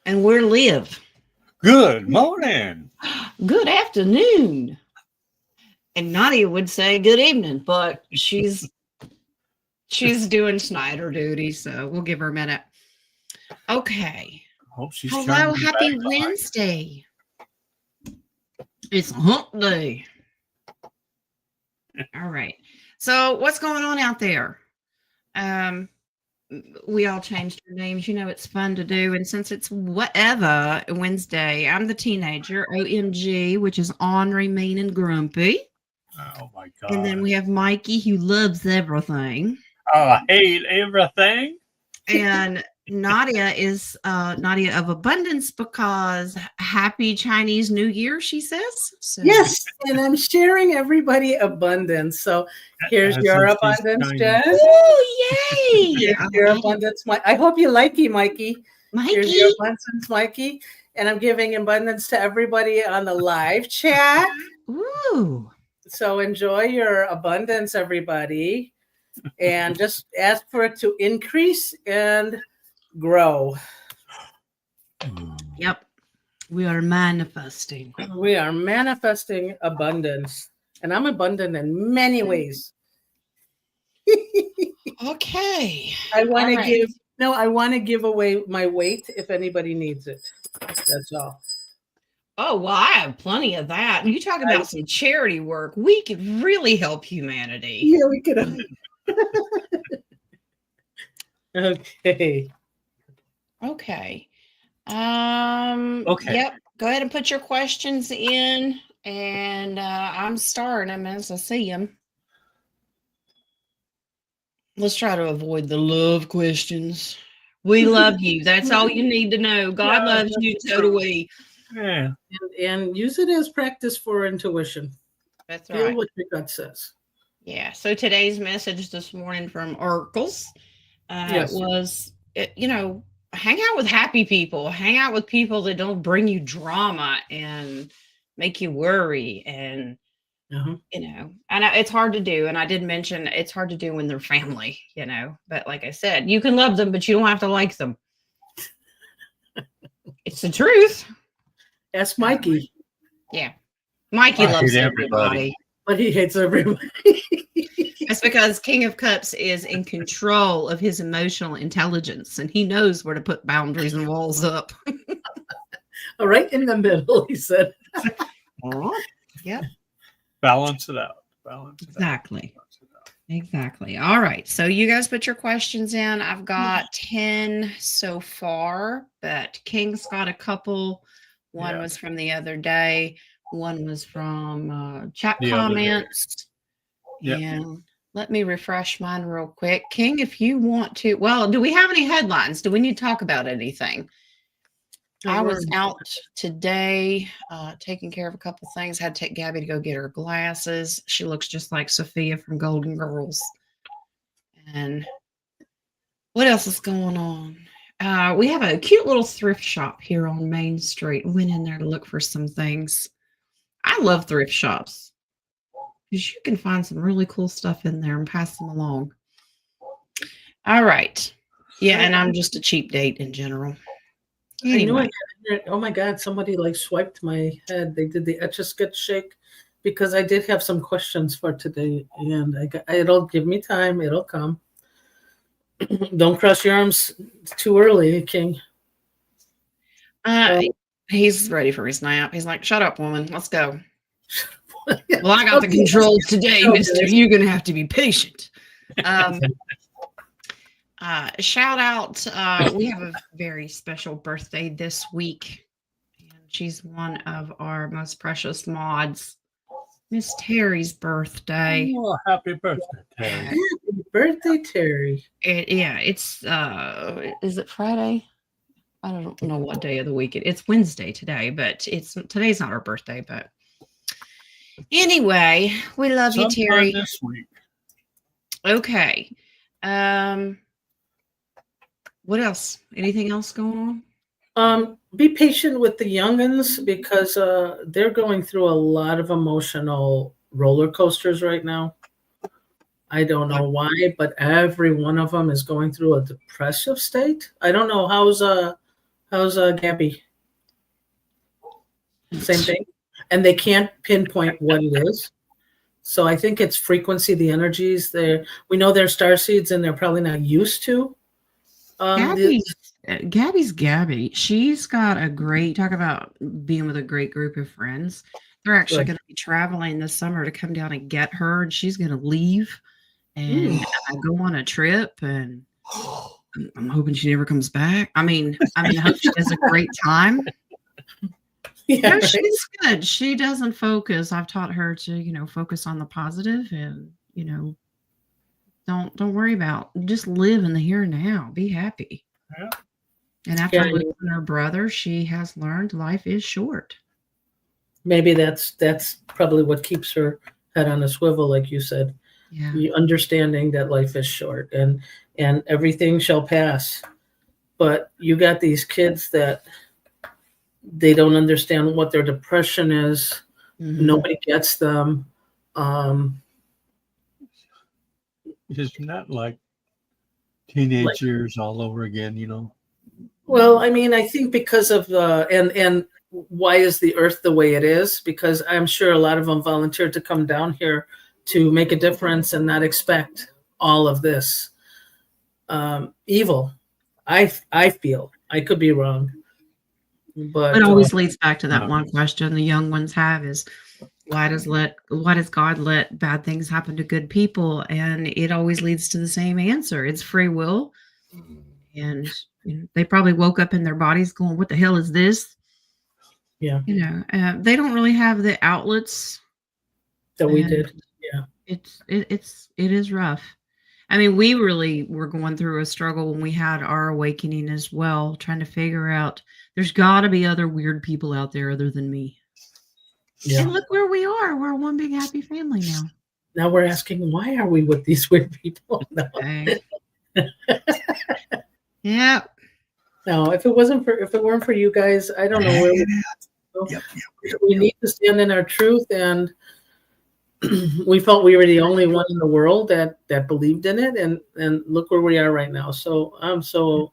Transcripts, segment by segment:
And we're Liv. Good morning. Good afternoon. And Nadia would say good evening, but she's doing Snyder duty, so we'll give her a minute. Okay. Hope she's Hello, turning happy back on. Wednesday. It's hump day. All right. So what's going on out there? We all changed our names. You know, it's fun to do. And since it's whatever Wednesday, I'm the teenager, OMG, which is ornery, mean, and grumpy. Oh my God. And then we have Mikey, who loves everything. Oh, I hate everything. And Nadia is Nadia of abundance because happy Chinese New Year, she says. So. Yes, and I'm sharing everybody abundance. So here's your abundance, Jen. Oh, yay! Here's your abundance, Mike. I hope you like it, Mikey. Here's your abundance, Mikey. And I'm giving abundance to everybody on the live chat. Ooh. So enjoy your abundance, everybody. And just ask for it to increase and grow. Yep. We are manifesting. We are manifesting abundance. And I'm abundant in many ways. Okay. I want to give away my weight if anybody needs it. That's all. Oh, well, I have plenty of that. You talk about some charity work. We could really help humanity. Yeah, we could. Okay. Okay. Okay. Yep. Go ahead and put your questions in, and I'm starting them as I see them. Let's try to avoid the love questions. We love you. That's all you need to know. God loves you. So do we. Yeah. And use it as practice for intuition. That's Feel right. what your gut says. Yeah. So today's message this morning from Oracles was, hang out with happy people. Hang out with people that don't bring you drama and make you worry. And, and it's hard to do. And I did mention it's hard to do when they're family, But like I said, you can love them, but you don't have to like them. It's the truth. Ask Mikey. Yeah. Mikey loves everybody. But he hates everybody. That's because King of Cups is in control of his emotional intelligence, and he knows where to put boundaries and walls up. Right in the middle, he said. Yep. Balance it out. Exactly. Exactly. All right. So you guys put your questions in. I've got 10 so far, but King's got a couple. One was from the other day. One was from chat comments. And let me refresh mine real quick. King, if you want to, do we have any headlines? Do we need to talk about anything? I was out today taking care of a couple things. Had to take Gabby to go get her glasses. She looks just like Sophia from Golden Girls. And what else is going on? We have a cute little thrift shop here on Main Street. Went in there to look for some things. I love thrift shops because you can find some really cool stuff in there and pass them along. All right. Yeah, and I'm just a cheap date in general. Anyway. Oh my God, somebody swiped my head. They did the Etch-a-Sketch shake because I did have some questions for today, and it'll give me time. It'll come. Don't cross your arms too early, King. He's ready for his nap. He's like, shut up, woman. Let's go. Well, I got the controls today, mister. You're going to have to be patient. Shout out. We have a very special birthday this week. And she's one of our most precious mods. Miss Terry's birthday. Oh, happy birthday, Terry. Happy birthday, Terry. It's is it Friday? I don't know what day of the week it's Wednesday today, but today's not her birthday, but anyway, we love you, Terry. This week. Okay. What else? Anything else going on? Be patient with the youngins because they're going through a lot of emotional roller coasters right now. I don't know why, but every one of them is going through a depressive state. I don't know how's How's Gabby? Same thing. And they can't pinpoint what it is. So I think it's frequency, the energies. We know they're star seeds, and they're probably not used to. Gabby's Gabby. She's got a great talk about being with a great group of friends. They're actually going to be traveling this summer to come down and get her, and she's going to leave and go on a trip. And I'm hoping she never comes back. I mean, I hope she has a great time. Yeah, no, she's good. She doesn't focus. I've taught her to, focus on the positive and, don't worry about, just live in the here and now. Be happy. Yeah. And after losing her brother, she has learned life is short. Maybe that's probably what keeps her head on a swivel, like you said. Yeah. The understanding that life is short and everything shall pass. But you got these kids that they don't understand what their depression is. Mm-hmm. Nobody gets them. Isn't that like teenage years all over again, Well, I think because of and why is the earth the way it is? Because I'm sure a lot of them volunteered to come down here to make a difference and not expect all of this evil. I feel. I could be wrong. But it always leads back to that one question the young ones have is, why does God let bad things happen to good people? And it always leads to the same answer. It's free will. And they probably woke up in their bodies going, what the hell is this? Yeah. They don't really have the outlets that we did. Yeah. It is rough. We really were going through a struggle when we had our awakening as well, trying to figure out there's got to be other weird people out there other than me. Yeah. And look where we are. We're one big happy family now. Now we're asking, why are we with these weird people? No. Okay. Yeah. No, if it weren't for you guys, I don't know where we need to stand in our truth, and we felt we were the only one in the world that believed in it, and look where we are right now. So I'm so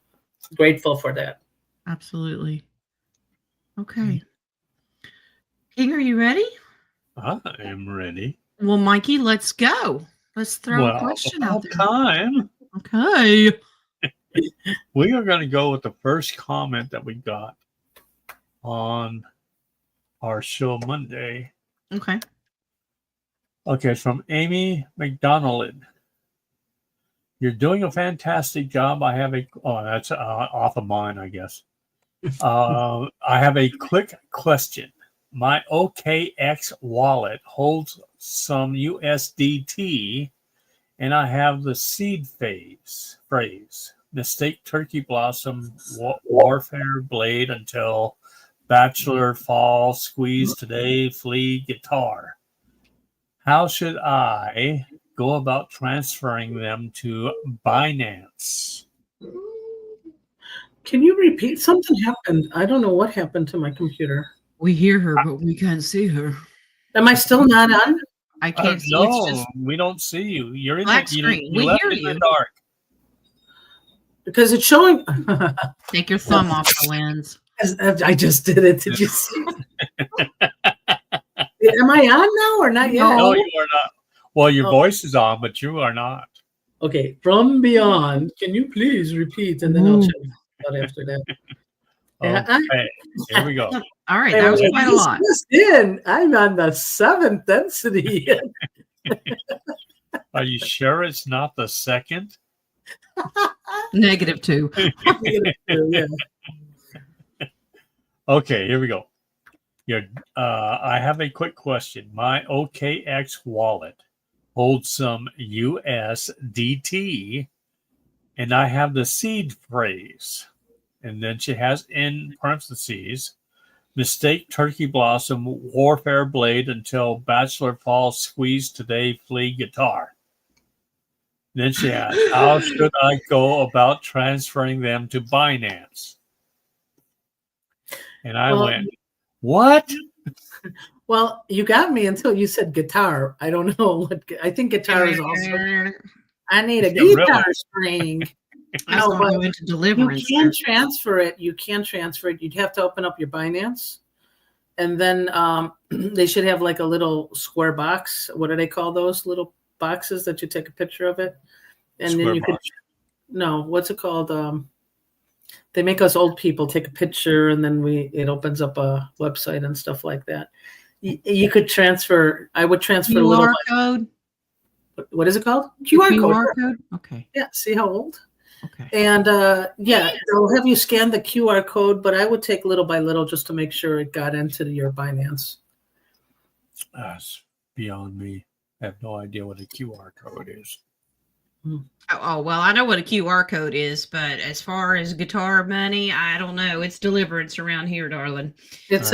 grateful for that. Absolutely. Okay. King, are you ready? I am ready. Well, Mikey, let's go. Let's throw a question out there. Time. Okay. We are going to go with the first comment that we got on our show Monday. Okay. Okay, it's from Amy McDonald. You're doing a fantastic job. I have that's off of mine, I guess. I have a quick question. My OKX wallet holds some USDT, and I have the seed phrase. Mistake turkey blossom, warfare blade until bachelor fall, squeeze today, flee guitar. How should I go about transferring them to Binance? Can you repeat? Something happened. I don't know what happened to my computer. We hear her, but we can't see her. Am I still not on? I can't see. No, we don't see you. You're in black the screen. You left in the dark. Because it's showing. Take your thumb off the lens. I just did it. Did you see? Am I on now or not yet? No, you are not. Well, your voice is on, but you are not. Okay, from beyond, can you please repeat? And then I'll check out after that. Okay, here we go. All right, that was quite a lot. I'm on the 7th density. Are you sure it's not the second? -2. Yeah. Okay, here we go. I have a quick question. My OKX wallet holds some USDT, and I have the seed phrase. And then she has in parentheses, mistake turkey blossom, warfare blade until bachelor fall, squeeze today, flee guitar. Then she asked, how should I go about transferring them to Binance? And I went, what? Well, you got me until you said guitar. I don't know what. I think guitar is also. I need a guitar string. I No, was but going to go into You deliverance. can transfer it. You can transfer it. You'd have to open up your Binance, and then they should have like a little square box. What do they call those little boxes that you take a picture of it, and Square then you box. could. No, what's it called? They make us old people take a picture, and then it opens up a website and stuff like that. You could transfer. I would transfer a little. QR code? What is it called? QR code. QR code? Okay. Yeah. See how old? Okay. And they'll have you scan the QR code, but I would take little by little just to make sure it got into your Binance. That's beyond me. I have no idea what a QR code is. Oh, well, I know what a QR code is, but as far as guitar money, I don't know. It's deliverance around here, darling. That's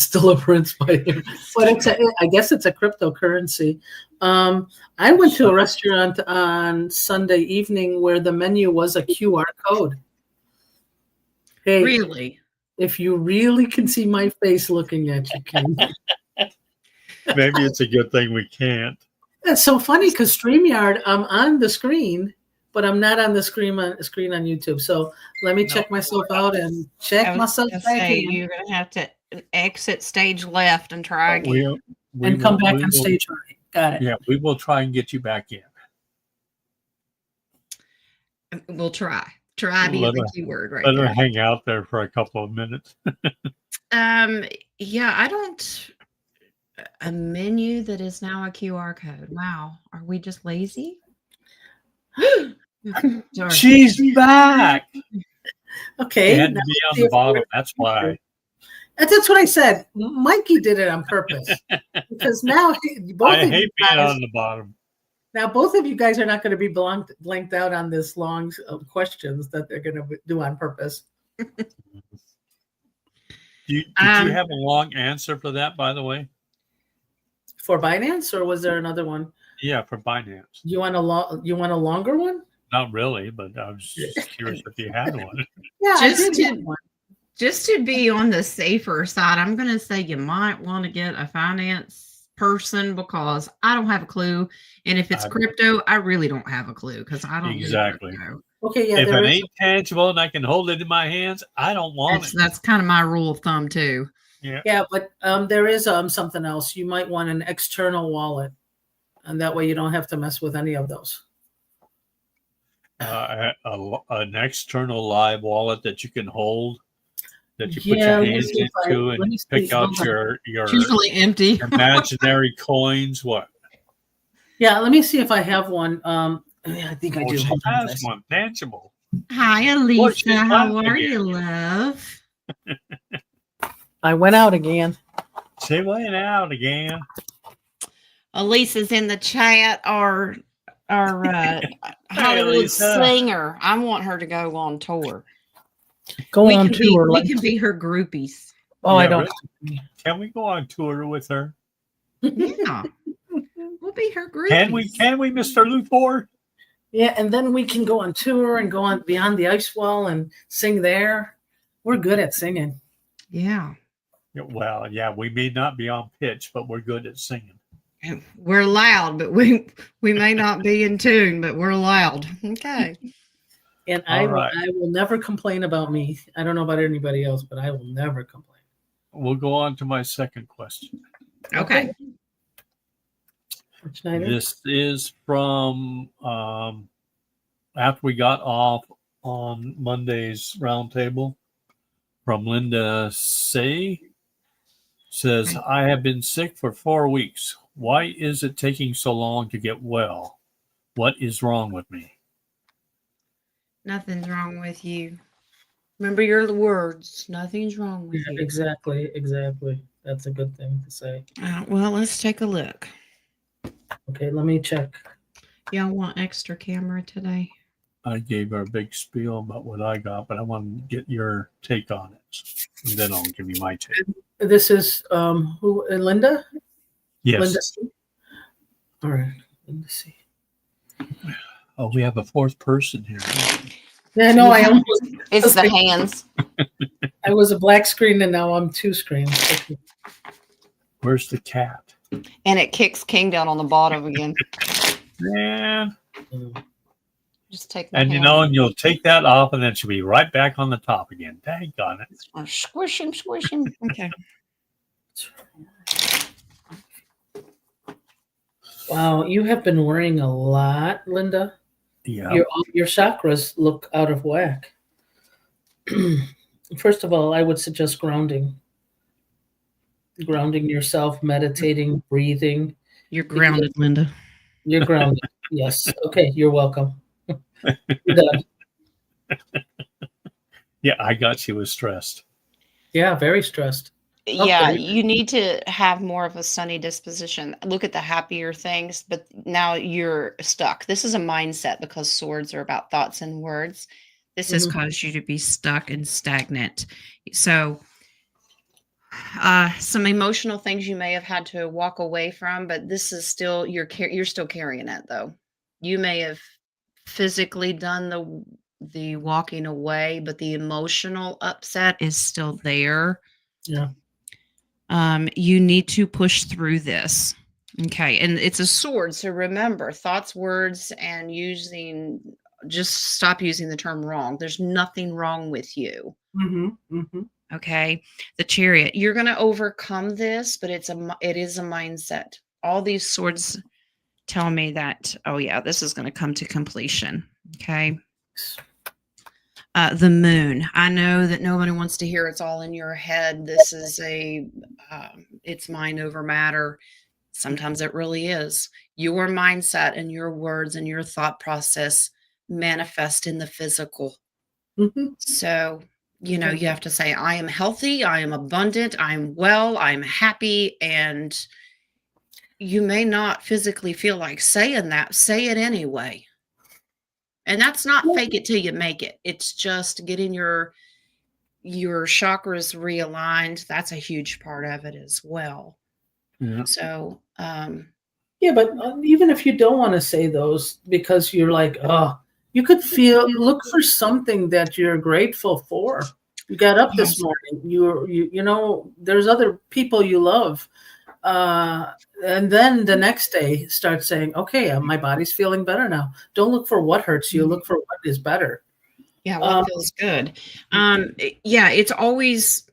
deliverance by him. But I guess it's a cryptocurrency. I went to a restaurant on Sunday evening where the menu was a QR code. Hey, Really? if you really can see my face looking at you, Ken. Maybe it's a good thing we can't. That's so funny because StreamYard, I'm on the screen, but I'm not on the screen on YouTube. So let me check myself out and check myself back in. You're going to have to exit stage left and try again. And come back on stage right. Got it. Yeah, we will try and get you back in. We'll try. Try being the keyword right Let there. her hang out there for a couple of minutes. Yeah, I don't. A menu that is now a QR code. Wow. Are we just lazy? Sorry. She's back. Okay. It had to be on the bottom. That's why. That's what I said. Mikey did it on purpose. Because now I hate being on the bottom. Now both of you guys are not going to be blanked out on this long questions that they're going to do on purpose. Did you have a long answer for that, by the way? For Binance, or was there another one? Yeah, for Binance. You want a longer one? Not really, but I was just curious if you had one. Yeah, I did have one. Just to be on the safer side, I'm going to say you might want to get a finance person because I don't have a clue. And if it's crypto, I really don't have a clue because I don't exactly. know. Okay, yeah. If it ain't tangible and I can hold it in my hands, I don't want it. That's kind of my rule of thumb too. Yeah, but there is something else. You might want an external wallet, and that way you don't have to mess with any of those. An external live wallet that you can hold, that you put your hands into and pick out your usually empty imaginary coins. What? Yeah, let me see if I have one. I think I do. She has one tangible. Hi, Elisa. How are you, love? I went out again. She went out again. Elisa's in the chat. Our Hollywood singer. I want her to go on tour. Go on tour. We can be her groupies. Oh, yeah, I don't. Really? Can we go on tour with her? Yeah, we'll be her groupies. Can we, Mr. Luford? Yeah, and then we can go on tour and go on Beyond the Ice Wall and sing there. We're good at singing. Yeah. Well, yeah, we may not be on pitch, but we're good at singing. We're loud, but we may not be in tune, but we're loud. Okay. And I will never complain about me. I don't know about anybody else, but I will never complain. We'll go on to my second question. Okay. This is from after we got off on Monday's roundtable from Linda Say. Says, I have been sick for 4 weeks. Why is it taking so long to get well? What is wrong with me? Nothing's wrong with you. Remember your words. Nothing's wrong with you. Exactly. That's a good thing to say. Well, let's take a look. Okay, let me check. Y'all want extra camera today? I gave her a big spiel about what I got, but I want to get your take on it. And then I'll give you my take. This is who? Linda? Yes. Linda C. All right. Linda C. Oh, we have a fourth person here. Yeah, no, I almost. It's the hands. I was a black screen and now I'm two screens. Okay. Where's the cat? And it kicks King down on the bottom again. Man. Just take my And hand. and you'll take that off, and then she'll be right back on the top again. Dang on it. Or squish him, squish him. Okay. Wow, you have been worrying a lot, Linda. Yeah. Your chakras look out of whack. First of all, I would suggest grounding yourself, meditating, breathing. You're grounded, Linda. You're grounded. Yes. Okay, you're welcome. You're done. Yeah, I got she was stressed. Yeah, very stressed. Yeah, Okay. you need to have more of a sunny disposition. Look at the happier things, but now you're stuck. This is a mindset because swords are about thoughts and words. This has caused you to be stuck and stagnant. So, some emotional things you may have had to walk away from, but this is still you're still carrying it though. You may have physically done the walking away, but the emotional upset is still there. Yeah. You need to push through this. Okay. And it's a sword. So remember, thoughts, words, and just stop using the term wrong. There's nothing wrong with you. Okay. The Chariot, you're going to overcome this, but it is a mindset. All these swords tell me that, oh yeah, this is going to come to completion. Okay. The Moon. I know that nobody wants to hear it's all in your head. This is it's mind over matter. Sometimes it really is. Your mindset and your words and your thought process manifest in the physical. So, you have to say, I am healthy, I am abundant, I'm well, I'm happy. And you may not physically feel like saying that. Say it anyway. And that's not fake it till you make it. It's just getting your chakras realigned. That's a huge part of it as well. Yeah. So, yeah, but even if you don't want to say those because you're like, oh, you could look for something that you're grateful for. You got up this morning. There's other people you love. And then the next day start saying, okay, my body's feeling better now. Don't look for what hurts you. Look for what is better. Yeah, what feels good. Yeah, it's always,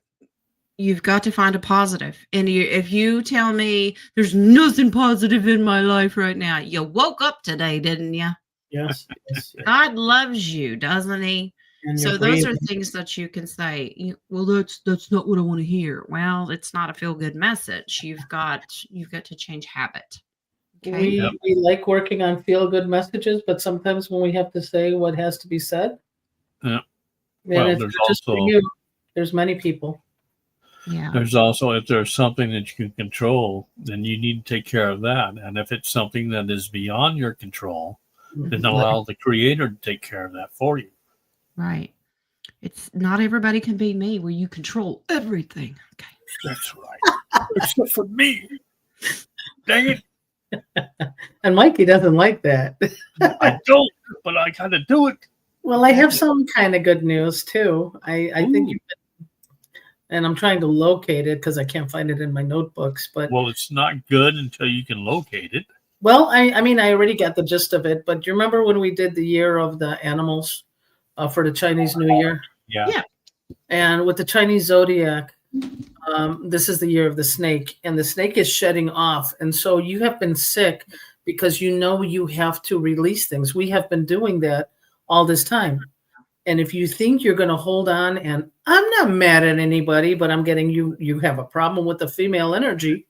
you've got to find a positive. And if you tell me there's nothing positive in my life right now, you woke up today, didn't you? Yes. God loves you, doesn't he? And so those are things that you can say, well, that's not what I want to hear. Well, it's not a feel-good message. You've got to change habit. Okay. We like working on feel-good messages, but sometimes when we have to say what has to be said, well, there's many people. Yeah. There's also, if there's something that you can control, then you need to take care of that. And if it's something that is beyond your control, then allow the Creator to take care of that for you. Right. It's not everybody can be me where you control everything. Okay. That's right. Except for me. Dang it. And Mikey doesn't like that. I don't, but I kind of do it. Well, I have some kind of good news too. I think you can, and I'm trying to locate it because I can't find it in my notebooks. But well, it's not good until you can locate it. Well, I mean, I already got the gist of it. But do you remember when we did the year of the animals for the Chinese New Year? Yeah. And with the Chinese zodiac, this is the year of the snake, and the snake is shedding off. And so you have been sick because you have to release things. We have been doing that all this time. And if you think you're going to hold on, and I'm not mad at anybody, but I'm getting you have a problem with the female energy.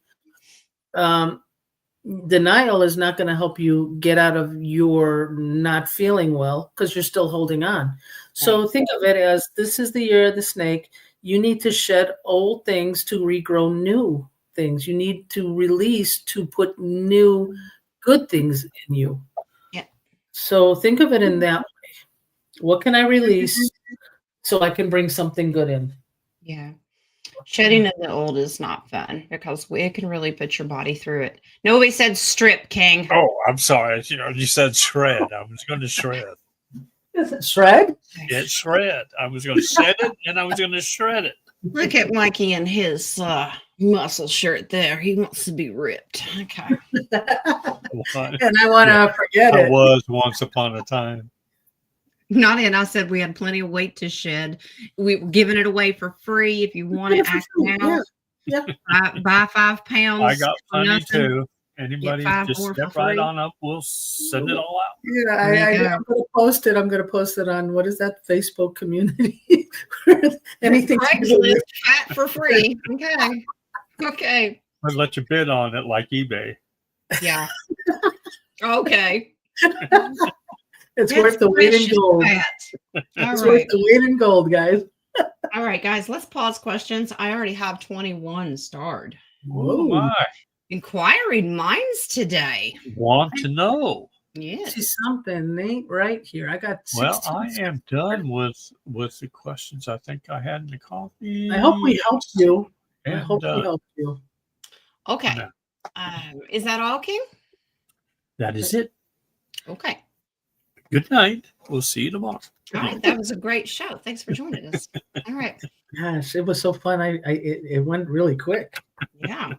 Denial is not going to help you get out of your not feeling well because you're still holding on. So think of it as this is the year of the snake. You need to shed old things to regrow new things. You need to release to put new good things in you. Yeah. So think of it in that way. What can I release so I can bring something good in? Yeah. Shedding of the old is not fun because it can really put your body through it. Nobody said strip, King. Oh, I'm sorry. You said shred. I was going to shred. Is it shred? It's shred. I was going to set it and I was going to shred it. Look at Mikey in his muscle shirt there. He wants to be ripped. Okay. And I want to forget it. I was once upon a time. Nadia and I said we had plenty of weight to shed. We were giving it away for free. If you want it, act now. Yeah. Buy 5 pounds. I got for plenty nothing. too. Get Anybody 5 just more step for right free. on up. We'll send it all out. Yeah, There you go. I'm going to post it. I'm going to post it on, what is that, Facebook community? Anything. Craigslist fat for free. Okay. Okay. I'll let you bid on it like eBay. Yeah. Okay. It's worth the weight in precious gold. fat. All It's right. worth the weight in gold, guys. All right, guys, let's pause questions. I already have 21 starred. Oh my. Inquiring minds today. Want to know. Yes. See, something ain't right here. I got 16. Well, I am done with the questions I think I had in the coffee. I hope we helped you. I And, hope we helped you. Okay. No. Is that all, King? That is it. Okay. Good night. We'll see you tomorrow. All right. That was a great show. Thanks for joining us. All right. Gosh, it was so fun. It went really quick. Yeah.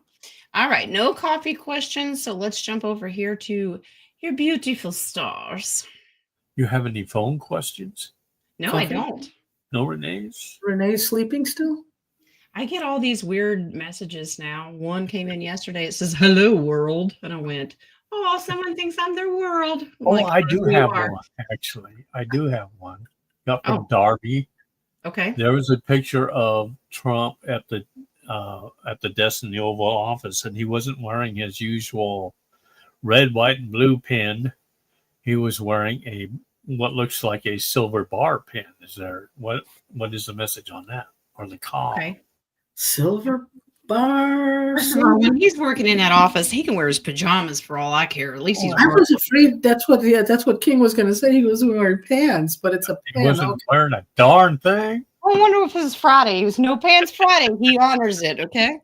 All right. No coffee questions. So let's jump over here to your beautiful stars. You have any phone questions? No, Coffee? I don't. No, Renee's? Renee's sleeping still? I get all these weird messages now. One came in yesterday. It says, "Hello, world." And I went, "Oh, someone thinks I'm their world." I'm Oh, like, I do "You have are." one, actually. I do have one. Got from Oh. Darby. Okay. There was a picture of Trump at the desk in the Oval Office, and he wasn't wearing his usual red, white, and blue pin. He was wearing what looks like a silver bar pin. Is there what is the message on that, or the call? Okay. Silver bar. When he's working in that office, he can wear his pajamas for all I care. At least he's I working. was afraid that's what King was going to say. He was wearing pants, but it's a He pen. wasn't Okay. wearing a darn thing. I wonder if it's Friday. It was No Pants Friday. He honors it. Okay.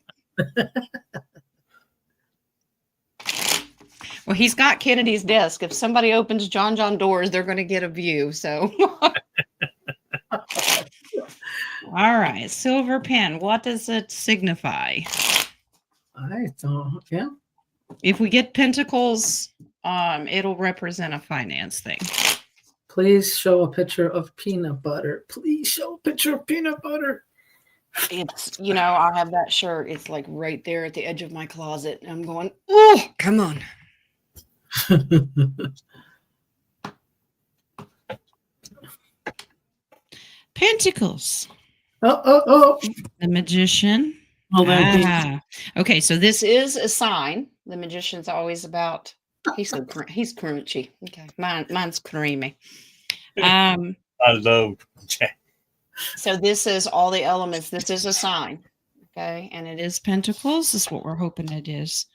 Well, he's got Kennedy's desk. If somebody opens John doors, they're going to get a view. So. All right. Silver pen. What does it signify? I don't. Yeah. If we get pentacles, it'll represent a finance thing. Please show a picture of peanut butter. Please show a picture of peanut butter. It's, I have that shirt. It's like right there at the edge of my closet. And I'm going, oh, come on. Pentacles. Oh. The Magician. Okay, so this is a sign. The Magician's always about. He's crunchy. Okay, mine's creamy. I love Jack. So this is all the elements. This is a sign. Okay, and it is Pentacles. This is what we're hoping it is.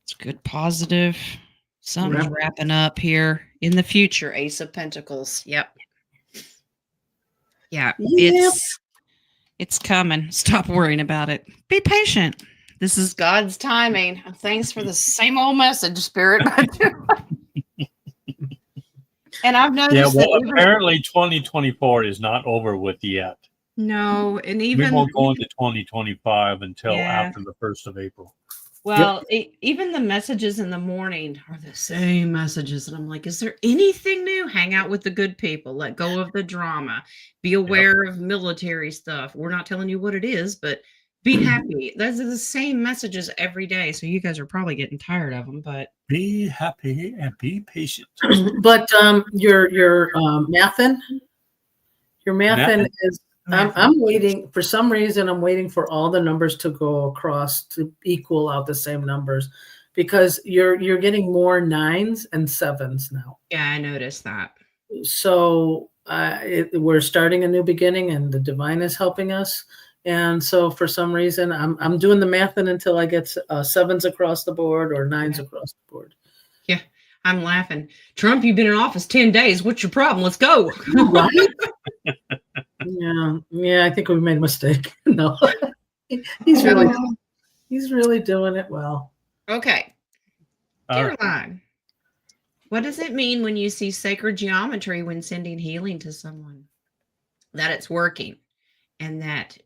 It's good, positive. Sun's wrapping up here in the future. Ace of Pentacles. Yep. Yeah, it's coming. Stop worrying about it. Be patient. This is God's timing. Thanks for the same old message, Spirit. And I've noticed. Yeah, well, apparently 2024 is not over with yet. No, and even we won't go into 2025 until after the 1st of April. Well, even the messages in the morning are the same messages. And I'm like, is there anything new? Hang out with the good people. Let go of the drama. Be aware of military stuff. We're not telling you what it is, but be happy. Those are the same messages every day. So you guys are probably getting tired of them, but be happy and be patient. But your mathin is. I'm waiting for some reason. I'm waiting for all the numbers to go across to equal out the same numbers, because you're getting more 9s and 7s now. Yeah, I noticed that. So we're starting a new beginning, and the divine is helping us. And so for some reason, I'm doing the math until I get 7s across the board or 9s across the board. Yeah, I'm laughing. Trump, you've been in office 10 days. What's your problem? Let's go. Right? Yeah. I think we made a mistake. No, he's really doing it well. Okay, Caroline, what does it mean when you see sacred geometry when sending healing to someone? That it's working, and that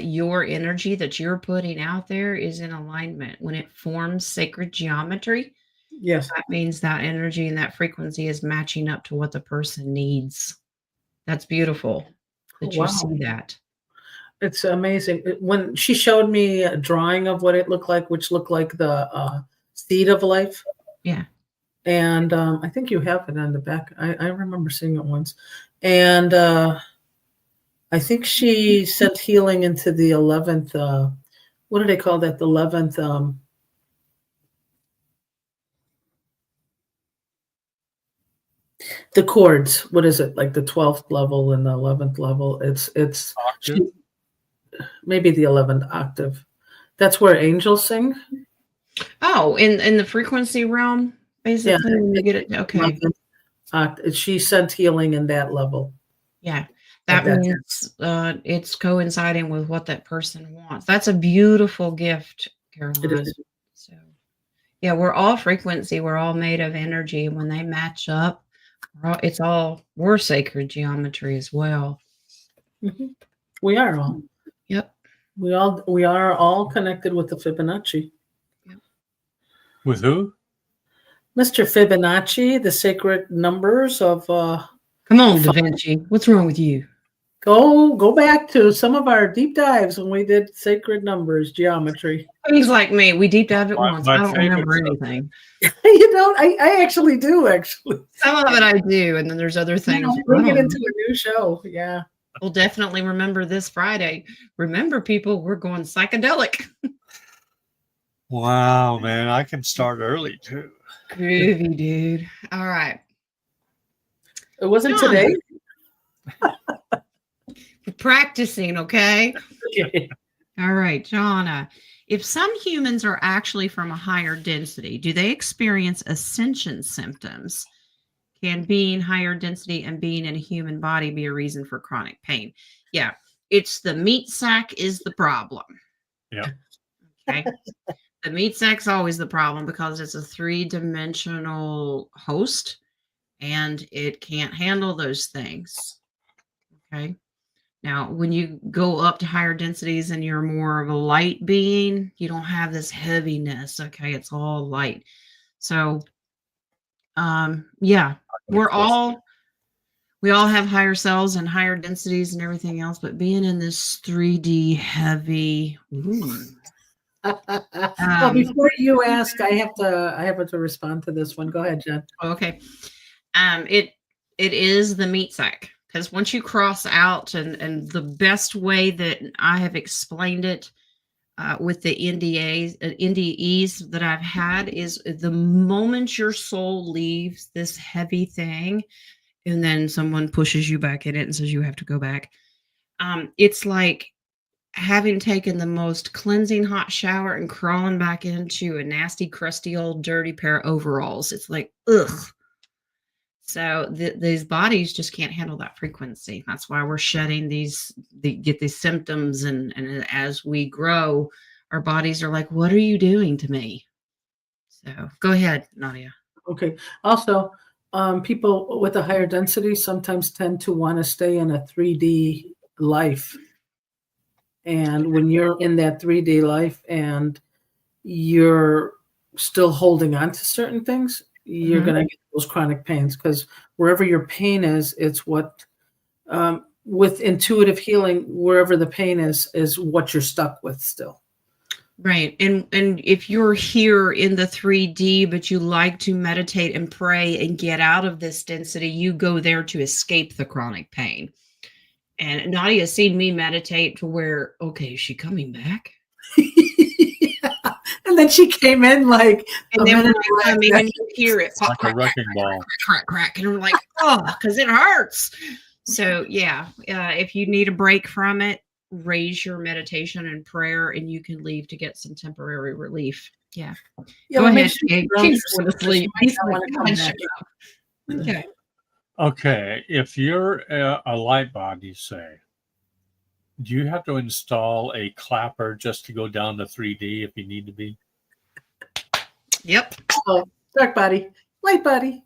your energy that you're putting out there is in alignment. When it forms sacred geometry, Yes. That means that energy and that frequency is matching up to what the person needs. That's beautiful that you see Wow. that. It's amazing. When she showed me a drawing of what it looked like, which looked like the seed of life. Yeah. And I think you have it on the back. I remember seeing it once. And I think she sent healing into the 11th. What do they call that? The 11th. The chords. What is it? Like the 12th level and the 11th level. It's Octave? maybe the 11th octave. That's where angels sing. Oh, in the frequency realm, basically, when you get it. Okay. 11th she sent healing in that level. Yeah. That means it's coinciding with what that person wants. That's a beautiful gift, Caroline. It is. So, yeah, we're all frequency. We're all made of energy. And when they match up, we're sacred geometry as well. Mm-hmm. We are all. Yep. We are all connected with the Fibonacci. Yep. With who? Mr. Fibonacci, the sacred numbers of Come on, Da Vinci. What's wrong with you? Go back to some of our deep dives when we did sacred numbers, geometry. Things like me, we deep dive at My- once. my I don't remember favorite anything. You know, I actually do, actually. Some of it I do, and then there's other things. We'll get into a new show. Yeah. We'll definitely remember this Friday. Remember, people, we're going psychedelic. Wow, man, I can start early too. Groovy, dude. All right. It wasn't Donna. today. We're practicing, okay? Okay. All right, Jonna. If some humans are actually from a higher density, do they experience ascension symptoms? Can being higher density and being in a human body be a reason for chronic pain? Yeah, it's the meat sack is the problem. Yeah. Okay. The meat sack's always the problem because it's a 3-dimensional host and it can't handle those things. Okay. Now, when you go up to higher densities and you're more of a light being, you don't have this heaviness. Okay. It's all light. So, yeah, we all have higher cells and higher densities and everything else, but being in this 3D heavy, Well, before you ask, I have to respond to this one. Go ahead, Jen. okay. It is the meat sack, because once you cross out, and the best way that I have explained it with the NDEs that I've had is the moment your soul leaves this heavy thing, and then someone pushes you back in it and says you have to go back. It's like having taken the most cleansing hot shower and crawling back into a nasty, crusty, old, dirty pair of overalls. It's like, ugh. So these bodies just can't handle that frequency. That's why we're shedding get these symptoms. And as we grow, our bodies are like, what are you doing to me? So go ahead, Nadia. Okay. Also, people with a higher density sometimes tend to want to stay in a 3D life. And when you're in that 3D life and you're still holding on to certain things, you're going to get those chronic pains, because wherever your pain is, it's what, with intuitive healing, wherever the pain is what you're stuck with still. Right. And if you're here in the 3D, but you like to meditate and pray and get out of this density, you go there to escape the chronic pain. And Nadia's seen me meditate to where, okay, is she coming back? Yeah. And then she came in like, and then when I come in, you hear it pop, Like crack, a wrecking ball. crack, crack, and I'm like, oh, because it hurts. So yeah, if you need a break from it, raise your meditation and prayer, and you can leave to get some temporary relief. Yeah. Go ahead, Jake. She's going to sleep. He's want to come back. Okay. Okay, if you're a light body, say, do you have to install a clapper just to go down to 3D if you need to be? Yep. Oh, dark body, light body.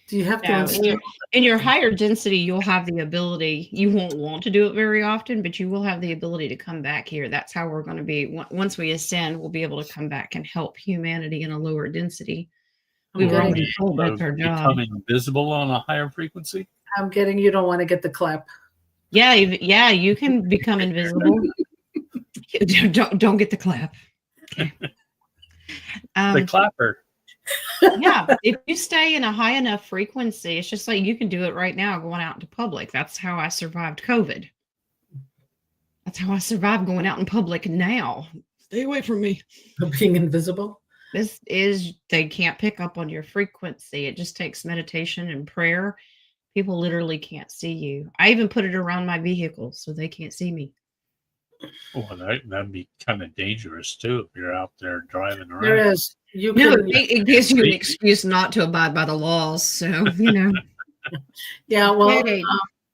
Do you have to? In your higher density, you'll have the ability. You won't want to do it very often, but you will have the ability to come back here. That's how we're going to be. Once we ascend, we'll be able to come back and help humanity in a lower density. We were getting- already told that's our job. Becoming visible on a higher frequency. I'm getting you don't want to get the clap. Yeah, yeah, you can become invisible. Don't get the clap. Okay. The clapper. Yeah, if you stay in a high enough frequency, it's just like you can do it right now going out into public. That's how I survived COVID. That's how I survived going out in public now. Stay away from me. Being invisible. They can't pick up on your frequency. It just takes meditation and prayer. People literally can't see you. I even put it around my vehicle so they can't see me. Well, that'd be kind of dangerous too if you're out there driving around. There is. You No, can. it gives you an excuse not to abide by the laws. So, Yeah, well, Okay.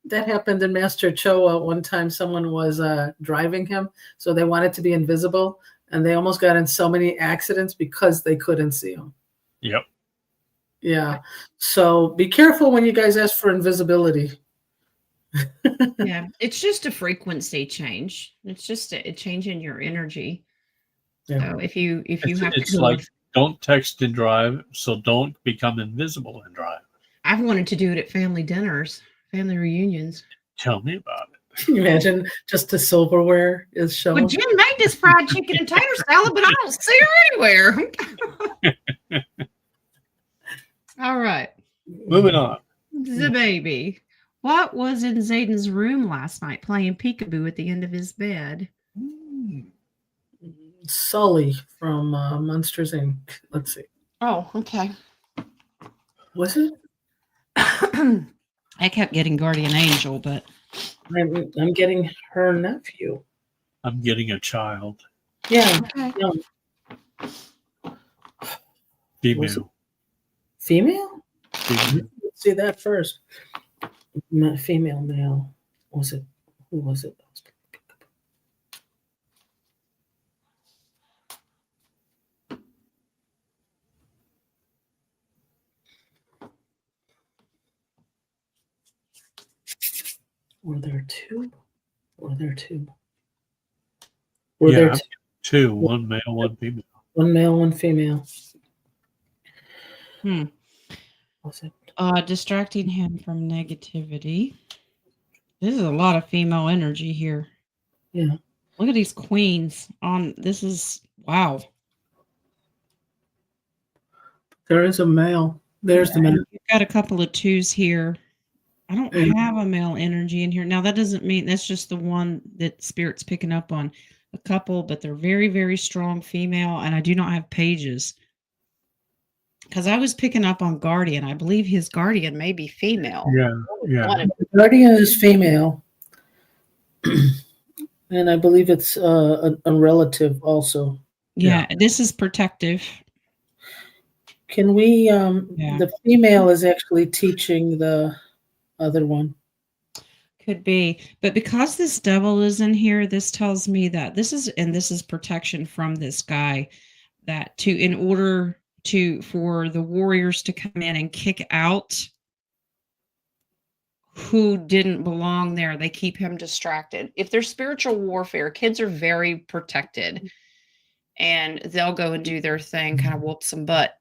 that happened in Master Choa one time. Someone was driving him, so they wanted to be invisible, and they almost got in so many accidents because they couldn't see him. Yep. Yeah, so be careful when you guys ask for invisibility. Yeah, it's just a frequency change. It's just a change in your energy. Yeah. So if you have It's to, like don't text and drive, so don't become invisible and drive. I've wanted to do it at family dinners, family reunions. Tell me about it. Can you imagine just the silverware is shown? Well, Jen made this fried chicken and tater salad, but I don't see her anywhere. All right. Moving on. The baby. What was in Zayden's room last night playing peekaboo at the end of his bed? Sully from Monsters Inc. Let's see. Oh, okay. Was it? I kept getting Guardian Angel, but I'm getting her nephew. I'm getting a child. Yeah. okay. No. Female. Female? Female. Let's see that first. Female, male. Was it? Who was it? Were there two? Were there two? Were Yeah, there two? two. One male, one female. One male, one female. Was it? Distracting him from negativity. This is a lot of female energy here. Yeah. Look at these queens on this is wow. There is a male. There's the male. You've got a couple of twos here. I don't have a male energy in here. Now that doesn't mean that's just the one that Spirit's picking up on. A couple, but they're very, very strong female, and I do not have pages. Because I was picking up on Guardian. I believe his Guardian may be female. Yeah. One of- The guardian is female. And I believe it's a relative also. Yeah, this is protective. Can we Yeah. the female is actually teaching the other one. Could be. But because this devil is in here, this tells me that this is protection from this guy, that in order for the warriors to come in and kick out who didn't belong there, they keep him distracted. If there's spiritual warfare, kids are very protected and they'll go and do their thing, kind of whoop some butt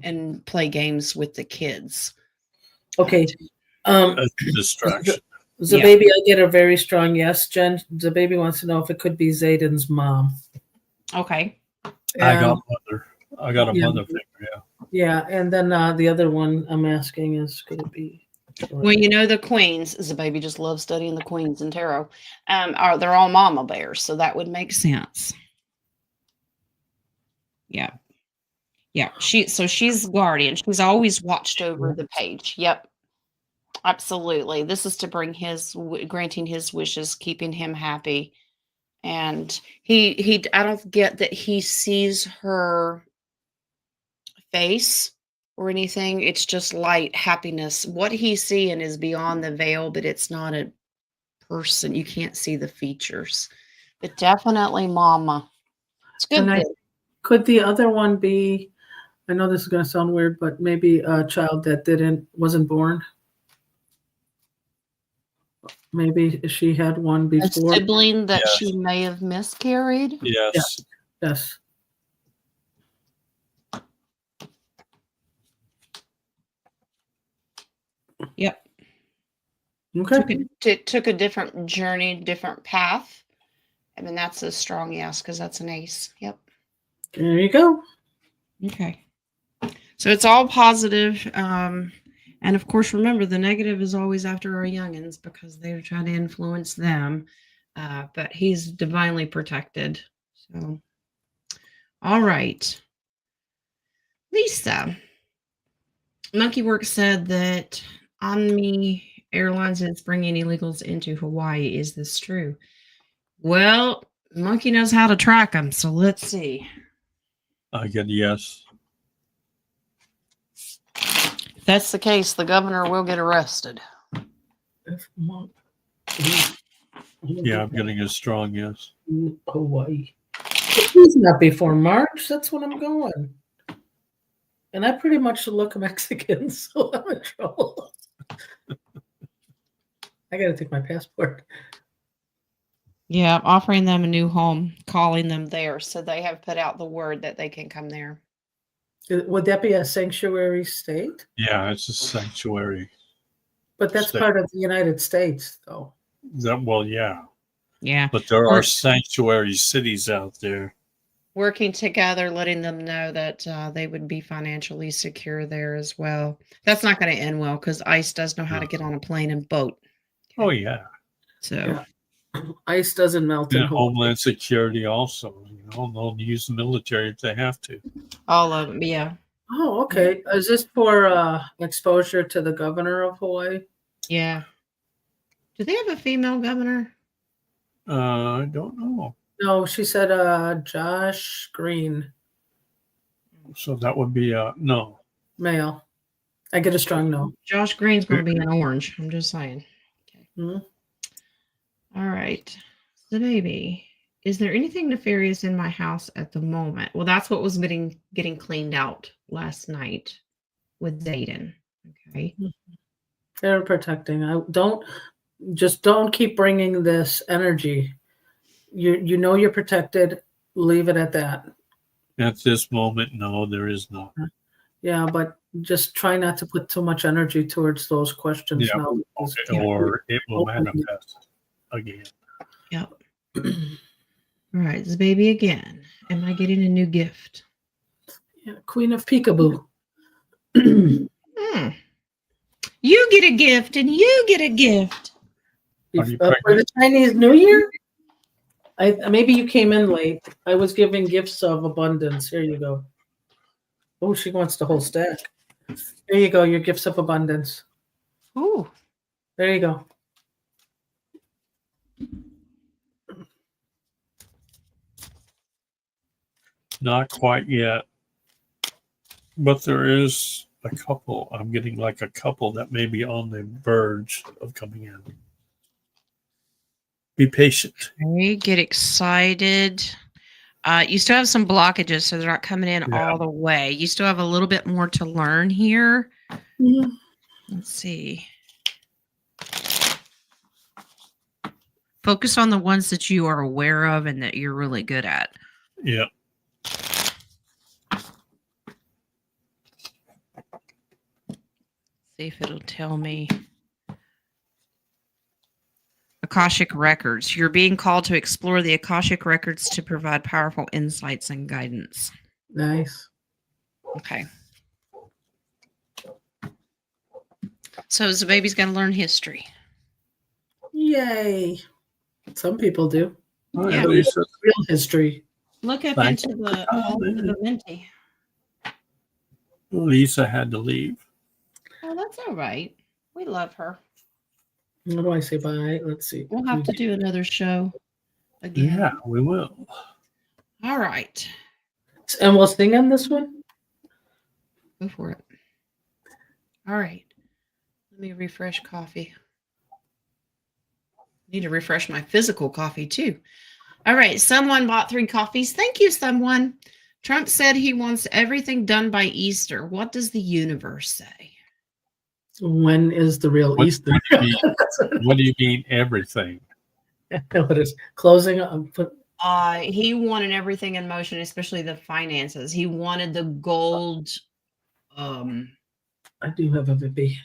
and play games with the kids. Okay. That's a distraction. The Yeah. baby, I get a very strong yes, Jen. The baby wants to know if it could be Zayden's mom. Okay. I got mother. I got a Yeah. mother figure. Yeah. Yeah, and then the other one I'm asking is, could it be? Well, you know, the queens, the baby just loves studying the queens in tarot. They're all mama bears, so that would make sense. Yeah. Yeah. She's guardian. She's always watched over the page. Yep. Absolutely. This is to bring granting his wishes, keeping him happy. And I don't get that he sees her face or anything. It's just light, happiness. What he's seeing is beyond the veil, but it's not a person. You can't see the features. But definitely mama. It's good. And could the other one be, I know this is going to sound weird, but maybe a child that wasn't born? Maybe she had one A before. sibling that Yes. she may have miscarried. Yes. Yes. Yep. Okay. Took a different journey, different path. I mean, that's a strong yes because that's an ace. Yep. There you go. Okay. So it's all positive. And of course, remember the negative is always after our youngins because they're trying to influence them. But he's divinely protected. So, all right. Lisa, Monkeyworks said that Omni Airlines is bringing illegals into Hawaii. Is this true? Well, Monkey knows how to track them. So let's see. I get yes. If that's the case, the governor will get arrested. Yeah, I'm getting a strong yes. Hawaii. It's not before March. That's when I'm going. And I pretty much look Mexican, so I'm in trouble. I got to take my passport. Yeah, offering them a new home, calling them there. So they have put out the word that they can come there. Would that be a sanctuary state? Yeah, it's a sanctuary. But that's State. part of the United States, though. Well, yeah. Yeah. But there are sanctuary cities out there. Working together, letting them know that they would be financially secure there as well. That's not going to end well because ICE does know how to get on a plane and boat. Oh, yeah. So Yeah. ICE doesn't melt in And Hawaii. Homeland Security also. They'll use the military if they have to. all of them, yeah. Oh, okay. Is this for exposure to the governor of Hawaii? Yeah. Do they have a female governor? I don't know. No, she said Josh Green, So that would be no. male. I get a strong no. Josh Green's going to be an orange. I'm just saying. Okay. Hmm. All right. So baby, is there anything nefarious in my house at the moment? Well, that's what was getting cleaned out last night with Zayden. Okay. They're protecting. Don't keep bringing this energy. You know you're protected. Leave it at that. At this moment, no, there is not. Yeah, but just try not to put too much energy towards those questions now. Or it will manifest again. Yep. All right, this baby again. Am I getting a new gift? Yeah, Queen of Peekaboo. You get a gift and you get a gift. For the Chinese New Year? Maybe you came in late. I was giving gifts of abundance. Here you go. Oh, she wants the whole stack. There you go, your gifts of abundance. Ooh. There you go. Not quite yet. But there is a couple. I'm getting like a couple that may be on the verge of coming in. Be patient. Okay, get excited. You still have some blockages, so they're not coming in all the way. You still have a little bit more to learn here. Mm-hmm. Let's see. Focus on the ones that you are aware of and that you're really good at. Yeah. See if it'll tell me. Akashic Records. You're being called to explore the Akashic Records to provide powerful insights and guidance. Nice. Okay. So the baby's going to learn history. Yay. Some people do. Oh, Yeah. Real history. Look up into the Minty. Lisa had to leave. Oh, that's all right. We love her. What do I say bye? Let's see. We'll have to do another show again. Yeah, we will. All right. And we'll sing on this one? Go for it. All right. Let me refresh coffee. Need to refresh my physical coffee too. All right. Someone bought 3 coffees. Thank you, someone. Trump said he wants everything done by Easter. What does the universe say? When is the real Easter? What do you mean everything? What is closing? He wanted everything in motion, especially the finances. He wanted the gold. I do have a Vippy.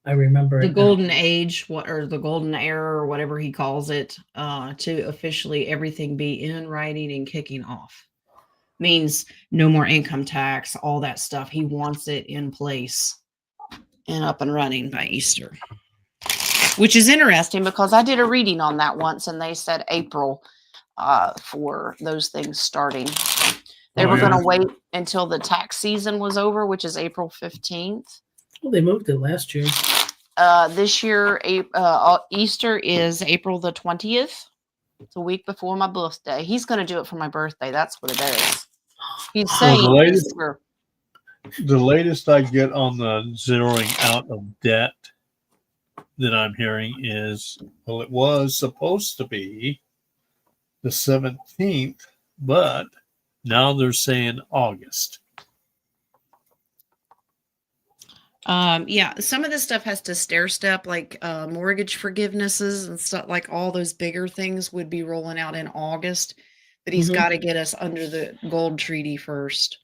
I remember the it now. golden age, or the golden era, or whatever he calls it, to officially everything be in writing and kicking off. Means no more income tax, all that stuff. He wants it in place and up and running by Easter, which is interesting because I did a reading on that once, and they said April for those things starting. They were going to wait until the tax season was over, which is April 15th. Well, they moved it last year. This year, Easter is April the 20th. It's a week before my birthday. He's going to do it for my birthday. That's what it is. He's saying the latest I get on the zeroing out of debt that I'm hearing is, well, it was supposed to be the 17th, but now they're saying August. Yeah, some of this stuff has to stair step, like mortgage forgivenesses and stuff, like all those bigger things would be rolling out in August, but he's got to get us under the gold treaty first.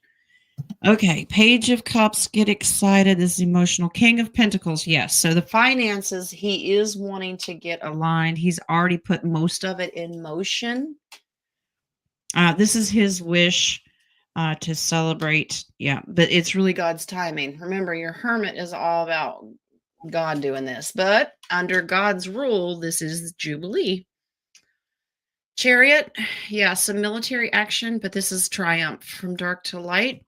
Okay, Page of Cups, get excited. This is emotional. King of Pentacles, yes. So the finances, he is wanting to get aligned. He's already put most of it in motion. This is his wish to celebrate. Yeah, but it's really God's timing. Remember, your hermit is all about God doing this, but under God's rule, this is Jubilee. Chariot, yeah, some military action, but this is triumph from dark to light.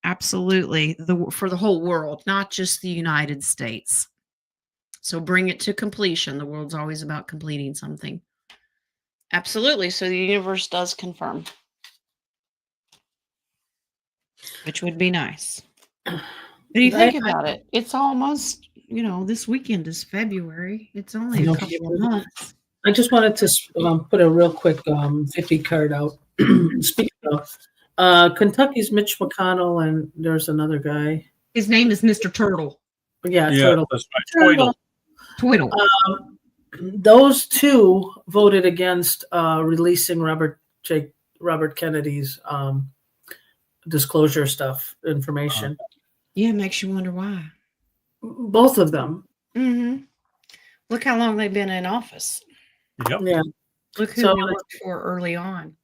Absolutely, for the whole world, not just the United States. So bring it to completion. The world's always about completing something. Absolutely. So the universe does confirm, which would be nice. But you think about it, it's almost, this weekend is February. It's only a couple of months. I just wanted to put a real quick 50 card out. Speaking of Kentucky's Mitch McConnell, and there's another guy. His name is Mr. Turtle. Yeah, Turtle. That's right. Twiddle. Those two voted against releasing Robert Kennedy's disclosure stuff, information. Yeah, it makes you wonder why. Both of them. Mm-hmm. Look how long they've been in office. Yep. Yeah. Look who they worked for early on.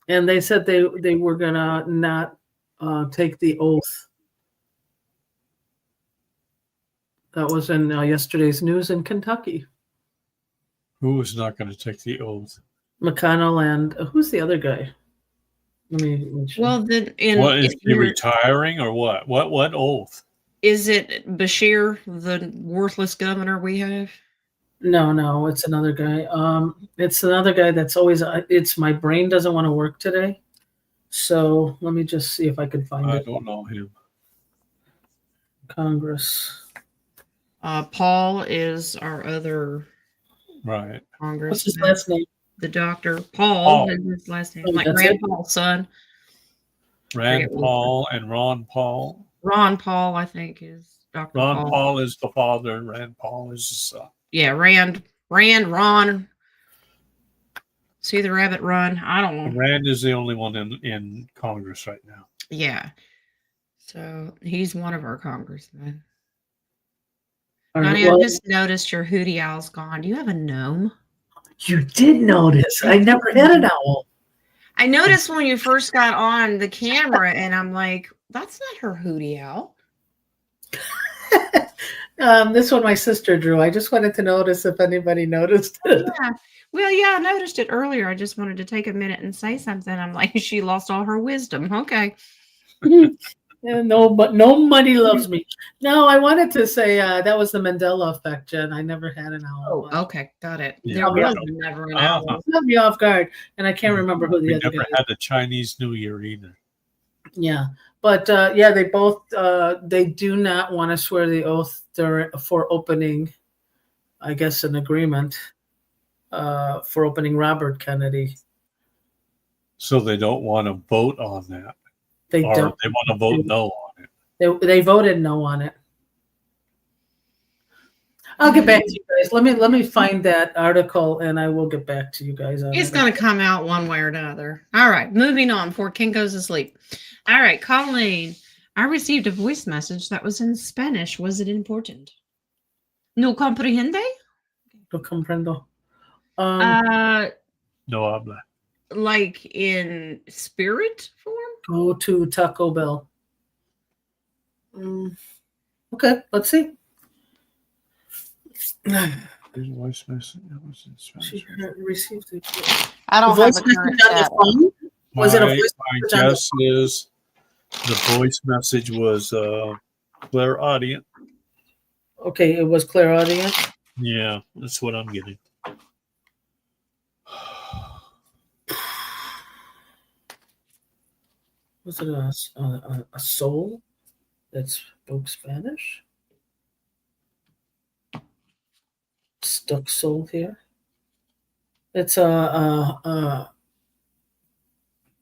And they said they were gonna not take the oath. That was in yesterday's news in Kentucky. Who was not going to take the oath? McConnell and who's the other guy? Let me sure. Well, is he retiring or what? What oath? Is it Bashir, the worthless governor we have? No, it's another guy. It's another guy that's always. It's my brain doesn't want to work today, so let me just see if I can find it. I don't know him. Congress. Paul is our other Congress. What's his last name? The doctor. Paul is his last name. Like Rand Paul's son. Rand Paul and Ron Paul. Ron Paul, I think, is Dr. Ron Paul is the father. Rand Paul is the son. Yeah, Ron. See the rabbit run? I don't know. Rand is the only one in Congress right now. Yeah. So he's one of our congressmen. Honey, I just noticed your hootie owl's gone. Do you have a gnome? You did notice. I never had an owl. I noticed when you first got on the camera, and I'm like, that's not her hootie owl. This one my sister drew. I just wanted to notice if anybody noticed it. Yeah. Well, yeah, I noticed it earlier. I just wanted to take a minute and say something. I'm like, she lost all her wisdom. Okay. Yeah, no, but no money loves me. No, I wanted to say that was the Mandela effect, Jen. I never had an owl. Oh, okay, got it. Yeah. There was never an owl. Got me off guard, and I can't remember who the other guy. Never had the Chinese New Year either. Yeah, but they both they do not want to swear the oath for opening, I guess, an agreement for opening Robert Kennedy. So they don't want to vote on that. They don't. They want to vote no on it. They voted no on it. I'll get back to you guys. Let me find that article, and I will get back to you guys. It's going to come out one way or another. All right, moving on before King goes to sleep. All right, Colleen, I received a voice message that was in Spanish. Was it important? No comprehende? No comprendo. No habla. Like in spirit form? Go to Taco Bell. Okay, let's see. There's a voice message. That was in She Spanish. received it. I A don't have voice a message current on the chat. phone? Was it a My voice message on the guess is the voice message was clairaudient. Okay, it was clairaudient. Yeah, that's what I'm getting. Was it a soul that spoke Spanish? Stuck soul here. It's a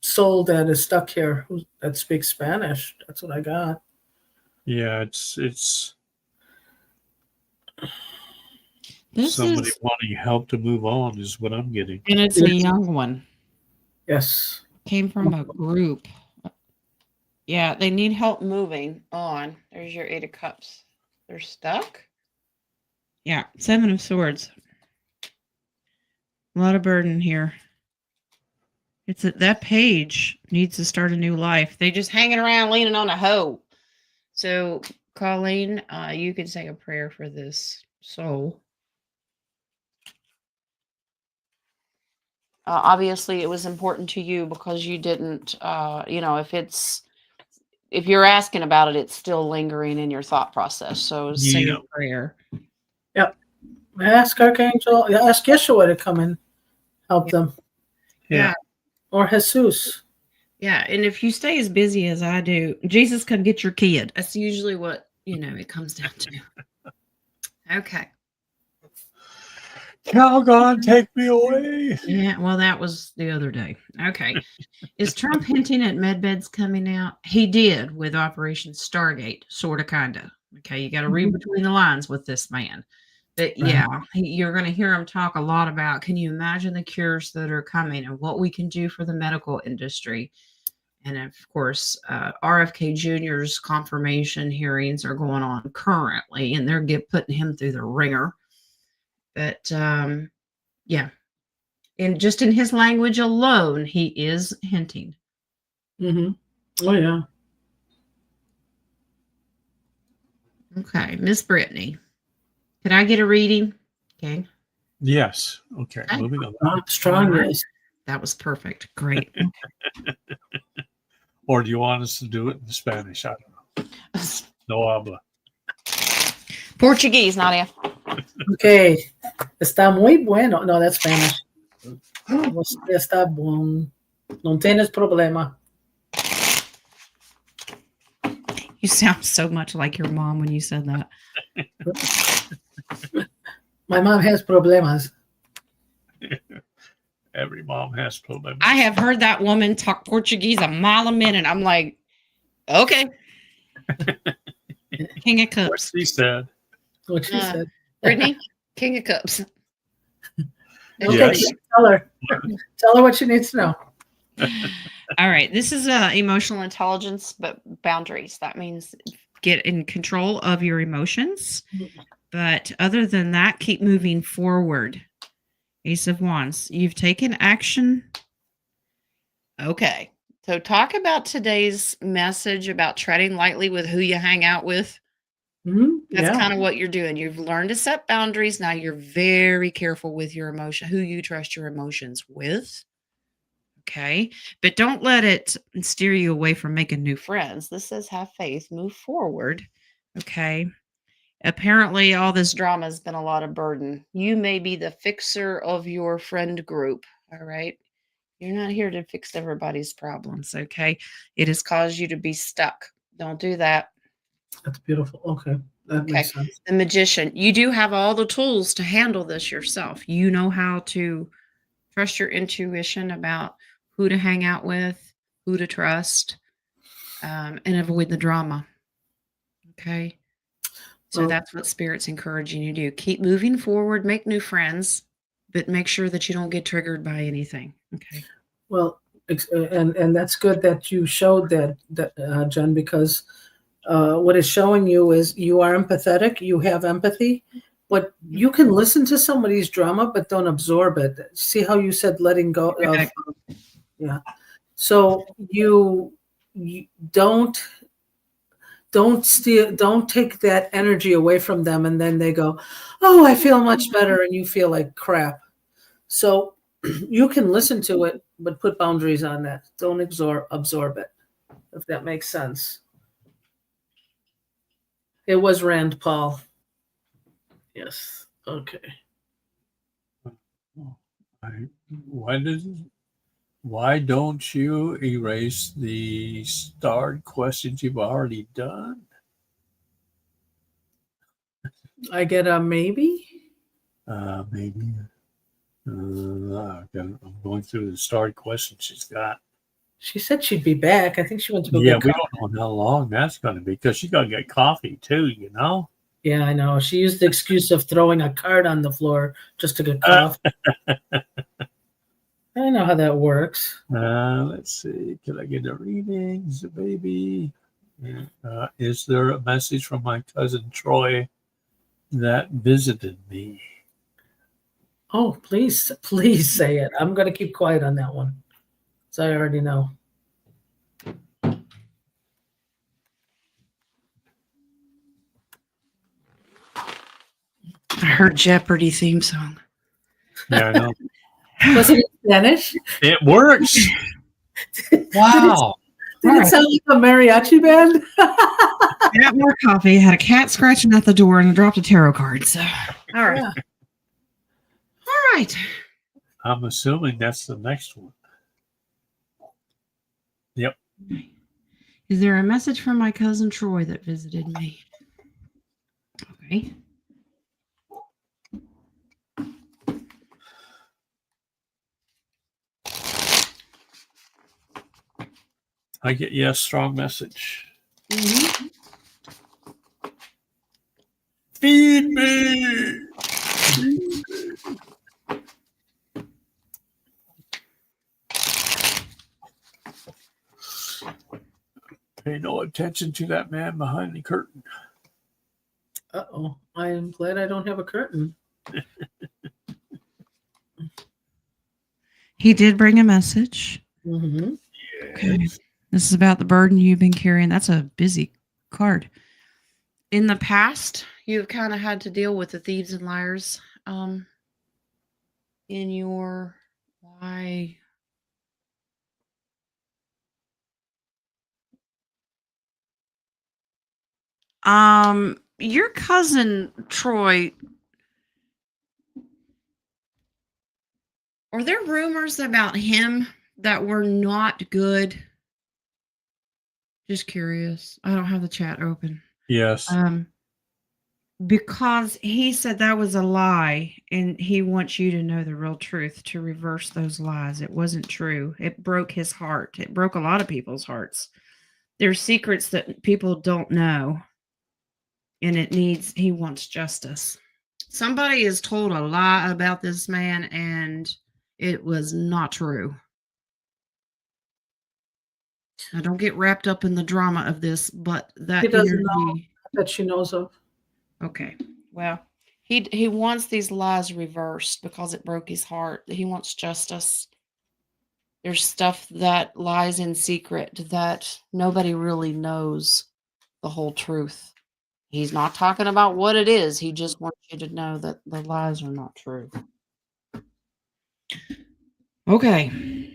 soul that is stuck here that speaks Spanish. That's what I got. Yeah, it's This somebody is, wanting help to move on is what I'm getting. and it's a young one. Yes. Came from a group. Yeah, they need help moving on. There's your 8 of cups. They're stuck. Yeah, 7 of swords. A lot of burden here. It's that page needs to start a new life. They just hanging around leaning on a hoe. So, Colleen, you could say a prayer for this soul. Obviously, it was important to you because you didn't, if you're asking about it, it's still lingering in your thought process. So say Yeah. a prayer. Yep. Ask Archangel. Ask Yeshua to come and help them. Yeah. Or Jesus. Yeah. And if you stay as busy as I do, Jesus, come get your kid. That's usually what, it comes down to. Okay. Calgon, take me away. Yeah. Well, that was the other day. Okay. Is Trump hinting at medbeds coming out? He did with Operation Stargate, sort of, kind of. Okay. You got to read between the lines with this man. But yeah, you're going to hear him talk a lot about, can you imagine the cures that are coming and what we can do for the medical industry? And of course, RFK Jr.'s confirmation hearings are going on currently, and they're putting him through the ringer. But yeah, and just in his language alone, he is hinting. Oh, yeah. Okay, Miss Brittany, can I get a reading? Okay. Yes. Okay. Moving on. Strong, yes. That was perfect. Great. Or do you want us to do it in Spanish? I don't know. No habla. Portuguese, Nadia. Okay. Está muy bueno. No, that's Spanish. Você está bom. Não tienes problema. You sound so much like your mom when you said that. My mom has problemas. Every mom has problems. I have heard that woman talk Portuguese a mile a minute. I'm like, okay. King of Cups. What she said. What she said. Brittany, King of Cups. Okay, Yes. Tell her what she needs to know. All right. This is emotional intelligence, but boundaries. That means get in control of your emotions. But other than that, keep moving forward. Ace of Wands. You've taken action. Okay. So talk about today's message about treading lightly with who you hang out with. That's kind of what you're doing. You've learned to set boundaries. Now you're very careful with your emotion, who you trust your emotions with. Okay. But don't let it steer you away from making new friends. This says have faith, move forward. Okay. Apparently, all this drama has been a lot of burden. You may be the fixer of your friend group. All right. You're not here to fix everybody's problems. Okay. It has caused you to be stuck. Don't do that. That's beautiful. Okay. That makes sense. The Magician. You do have all the tools to handle this yourself. You know how to trust your intuition about who to hang out with, who to trust, and avoid the drama. Okay. So that's what Spirit's encouraging you to do. Keep moving forward, make new friends, but make sure that you don't get triggered by anything. Okay. Well, and that's good that you showed that, Jen, because what it's showing you is you are empathetic, you have empathy, But you can listen to somebody's drama, but don't absorb it. See how you said letting go of, yeah. So you don't steal, don't take that energy away from them, and then they go, "Oh, I feel much better," and you feel like crap. So you can listen to it, but put boundaries on that. Don't absorb it, if that makes sense. It was Rand Paul. Yes. Okay. Why don't you erase the starred questions you've already done? I get a maybe. Maybe. I'm going through the starred questions she's got. She said she'd be back. I think she went to go Yeah, get we coffee. don't know how long that's going to be because she's going to get coffee too, you know? Yeah, I know. She used the excuse of throwing a card on the floor just to get coffee. I know how that works. Let's see. Can I get the readings, baby? Is there a message from my cousin Troy that visited me? Oh, please say it. I'm going to keep quiet on that one. So I already know. I heard Jeopardy theme song. Yeah, I know. Was it in Spanish? It works. Wow. Did it sound like a mariachi band? I got more coffee, had a cat scratching at the door, and I dropped a tarot card. So, all right. Yeah. All right. I'm assuming that's the next one. Yep. Is there a message from my cousin Troy that visited me? Okay. I get yes, strong message. Mm-hmm. Feed me. Pay no attention to that man behind the curtain. Uh-oh. I'm glad I don't have a curtain. He did bring a message. Mm-hmm. Okay. This is about the burden you've been carrying. That's a busy card. In the past, you've kind of had to deal with the thieves and liars in your why. Your cousin Troy, are there rumors about him that were not good? Just curious. I don't have the chat open. Yes. Because he said that was a lie, and he wants you to know the real truth, to reverse those lies. It wasn't true. It broke his heart. It broke a lot of people's hearts. There's secrets that people don't know, and he wants justice. Somebody has told a lie about this man, and it was not true. Now, don't get wrapped up in the drama of this, but that He doesn't energy know that she knows of. Okay. Well, he wants these lies reversed because it broke his heart. He wants justice. There's stuff that lies in secret that nobody really knows the whole truth. He's not talking about what it is. He just wants you to know that the lies are not true. Okay.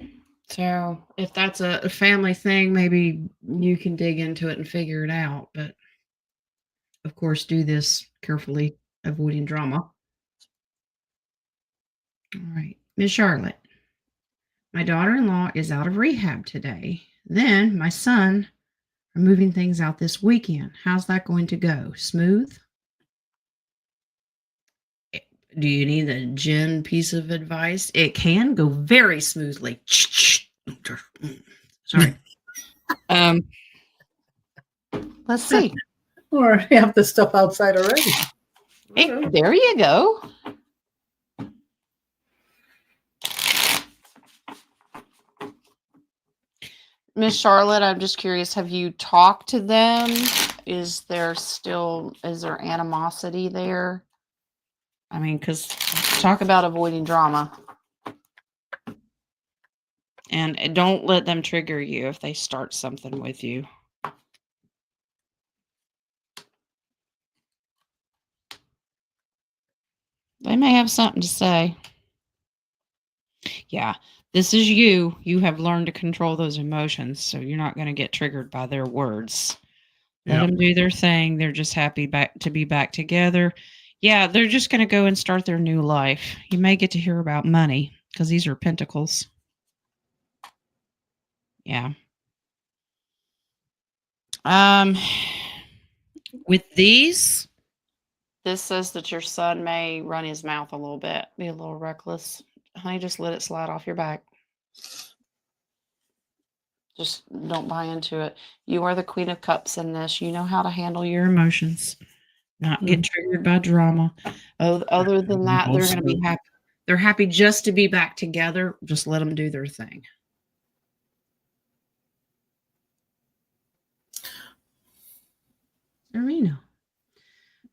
So if that's a family thing, maybe you can dig into it and figure it out. But of course, do this carefully, avoiding drama. All right. Miss Charlotte, my daughter-in-law is out of rehab today. Then my son are moving things out this weekend. How's that going to go? Smooth? Do you need a Jen piece of advice? It can go very smoothly. Sorry. Let's see. Or have the stuff outside already. Hey, there you go. Miss Charlotte, I'm just curious, have you talked to them? Is there animosity there? I mean, because talk about avoiding drama. And don't let them trigger you if they start something with you. They may have something to say. Yeah, this is you. You have learned to control those emotions, so you're not going to get triggered by their words. Let them do their thing. They're just happy to be back together. Yeah, they're just going to go and start their new life. You may get to hear about money because these are pentacles. Yeah. With these, this says that your son may run his mouth a little bit, be a little reckless. Honey, just let it slide off your back. Just don't buy into it. You are the Queen of Cups in this. You know how to handle your emotions, not get triggered by drama. Other than that, they're going to be happy. They're happy just to be back together. Just let them do their thing. Serena,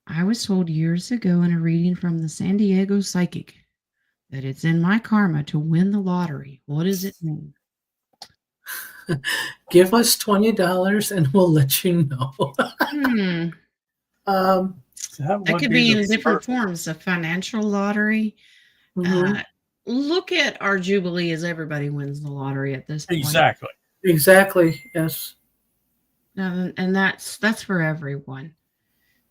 I was told years ago in a reading from the San Diego Psychic that it's in my karma to win the lottery. What does it mean? Give us $20 and we'll let you know. That could be in different forms. A financial lottery. Look at our Jubilee as everybody wins the lottery at this point. Exactly. Yes. And that's for everyone.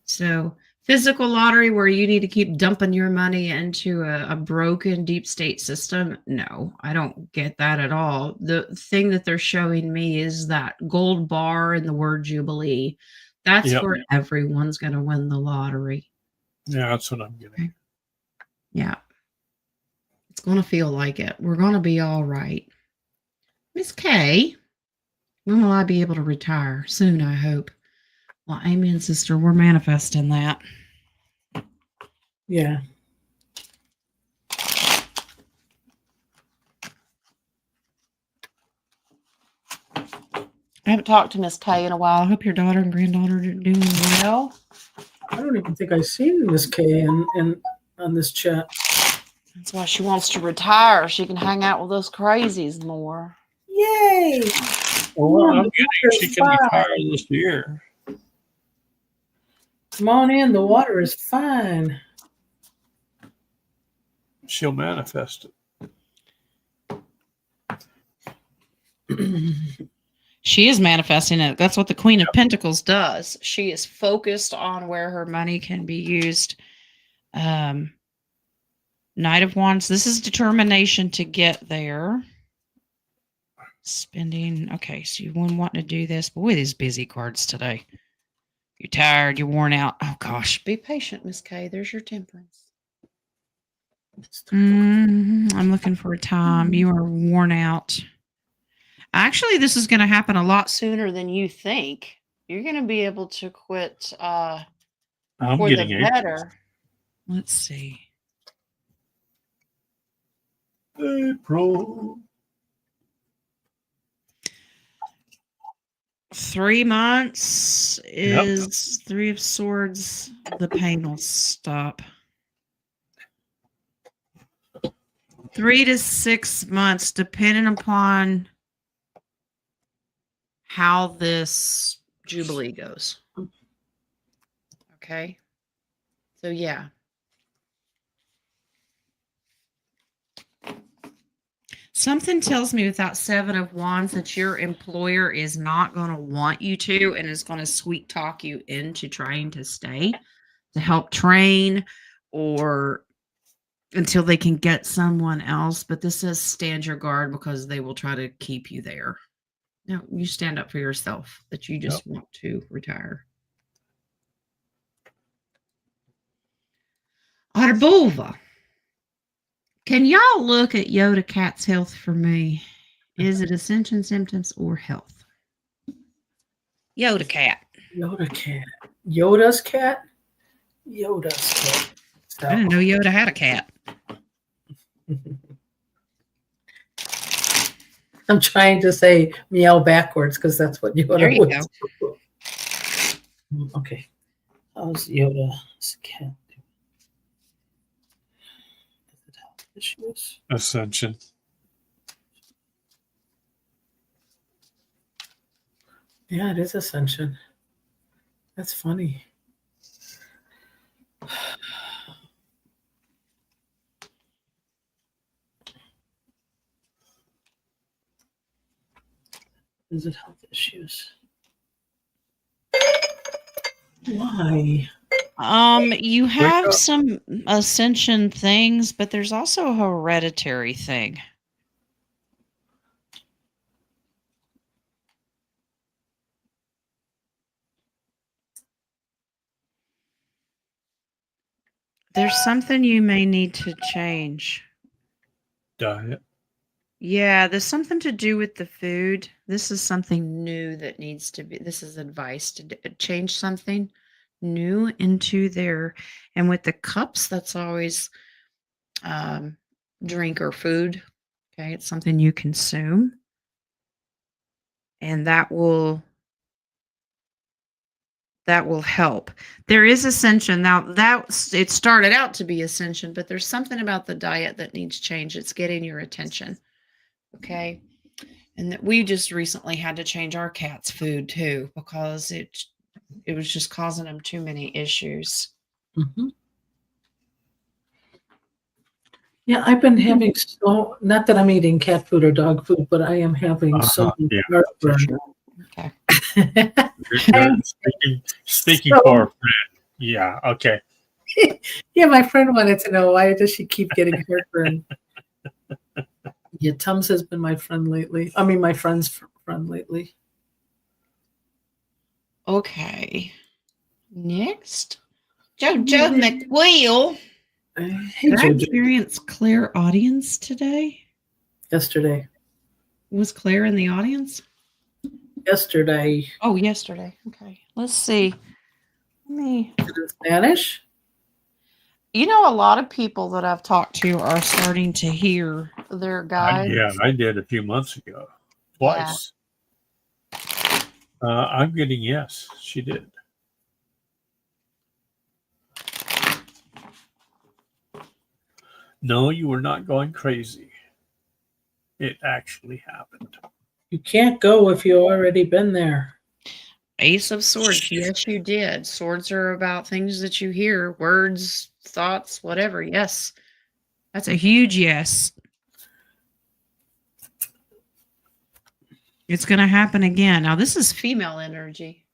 So physical lottery where you need to keep dumping your money into a broken deep state system. No, I don't get that at all. The thing that they're showing me is that gold bar and the word Jubilee. That's where everyone's going to win the lottery. Yeah, that's what I'm getting. Okay. Yeah. It's going to feel like it. We're going to be all right. Miss Kay, when will I be able to retire? Soon, I hope. Well, amen, sister. We're manifesting that. Yeah. I haven't talked to Miss Kay in a while. I hope your daughter and granddaughter are doing well. I don't even think I've seen Miss Kay in on this chat. That's why she wants to retire. She can hang out with those crazies more. Yay! Well, I'm getting she can retire this year. Come on in. The water is fine. She'll manifest it. She is manifesting it. That's what the Queen of Pentacles does. She is focused on where her money can be used. Knight of Wands. This is determination to get there. Spending. Okay, so you wouldn't want to do this. Boy, these busy cards today. You're tired. You're worn out. Oh, gosh. Be patient, Miss Kay. There's your temperance. I'm looking for a time. You are worn out. Actually, this is going to happen a lot sooner than you think. You're going to be able to quit for the better. Let's see. April. 3 months is 3 of Swords. The pain will stop. 3 to 6 months, depending upon how this Jubilee goes. Okay. So, yeah. Something tells me with that 7 of Wands that your employer is not going to want you to and is going to sweet talk you into trying to stay to help train or until they can get someone else. But this says stand your guard because they will try to keep you there. No, you stand up for yourself that you just want to retire. Arbova. Can y'all look at Yoda Cat's health for me? Is it ascension symptoms or health? Yoda Cat. Yoda Cat. Yoda's cat? Yoda's cat. I didn't know Yoda had a cat. I'm trying to say meow backwards because that's what Yoda would do. Okay. How's Yoda's cat doing? issues. Ascension. Yeah, it is Ascension. That's funny. Is it health issues? Why? You Wake have up. some ascension things, but there's also a hereditary thing. There's something you may need to change. Diet. Yeah, there's something to do with the food. This is something new that needs to be. This is advice to change something new into there. And with the cups, that's always drink or food. Okay, it's something you consume, and that will help. There is ascension now. That it started out to be ascension, but there's something about the diet that needs change. It's getting your attention. Okay. And that we just recently had to change our cat's food too because it was just causing them too many issues. Mm-hmm. Yeah, I've been having not that I'm eating cat food or dog food, but I am having so much Yeah, for heartburn. sure. Okay. You're speaking So- for a friend. Yeah. Okay. Yeah, my friend wanted to know why does she keep getting heartburn? Yeah, Tums has been my friend lately. I mean, my friend's friend lately. Okay. Next. Jojo McWheel. Hey, Did I Jojo. experience Claire audience today? Yesterday. Was Claire in the audience? Yesterday. Oh, yesterday. Okay. Let's see. Let me. Is it in Spanish? You know, a lot of people that I've talked to are starting to hear their guides. I did a few months ago. Twice. I'm getting yes, she did. No, you were not going crazy. It actually happened. You can't go if you've already been there. Ace of Swords. Yes, you did. Swords are about things that you hear, words, thoughts, whatever. Yes. That's a huge yes. It's going to happen again. Now, this is female energy.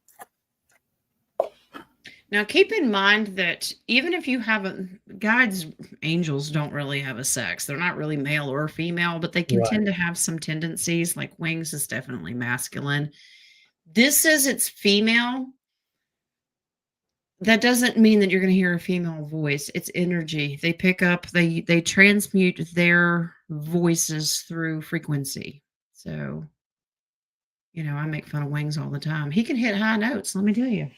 Now, keep in mind that even if you haven't, guides, angels don't really have a sex. They're not really male or female, but they can Right. tend to have some tendencies. Like wings is definitely masculine. This says it's female. That doesn't mean that you're going to hear a female voice. It's energy. They pick up, they transmute their voices through frequency. So, I make fun of Wings all the time. He can hit high notes, let me tell you.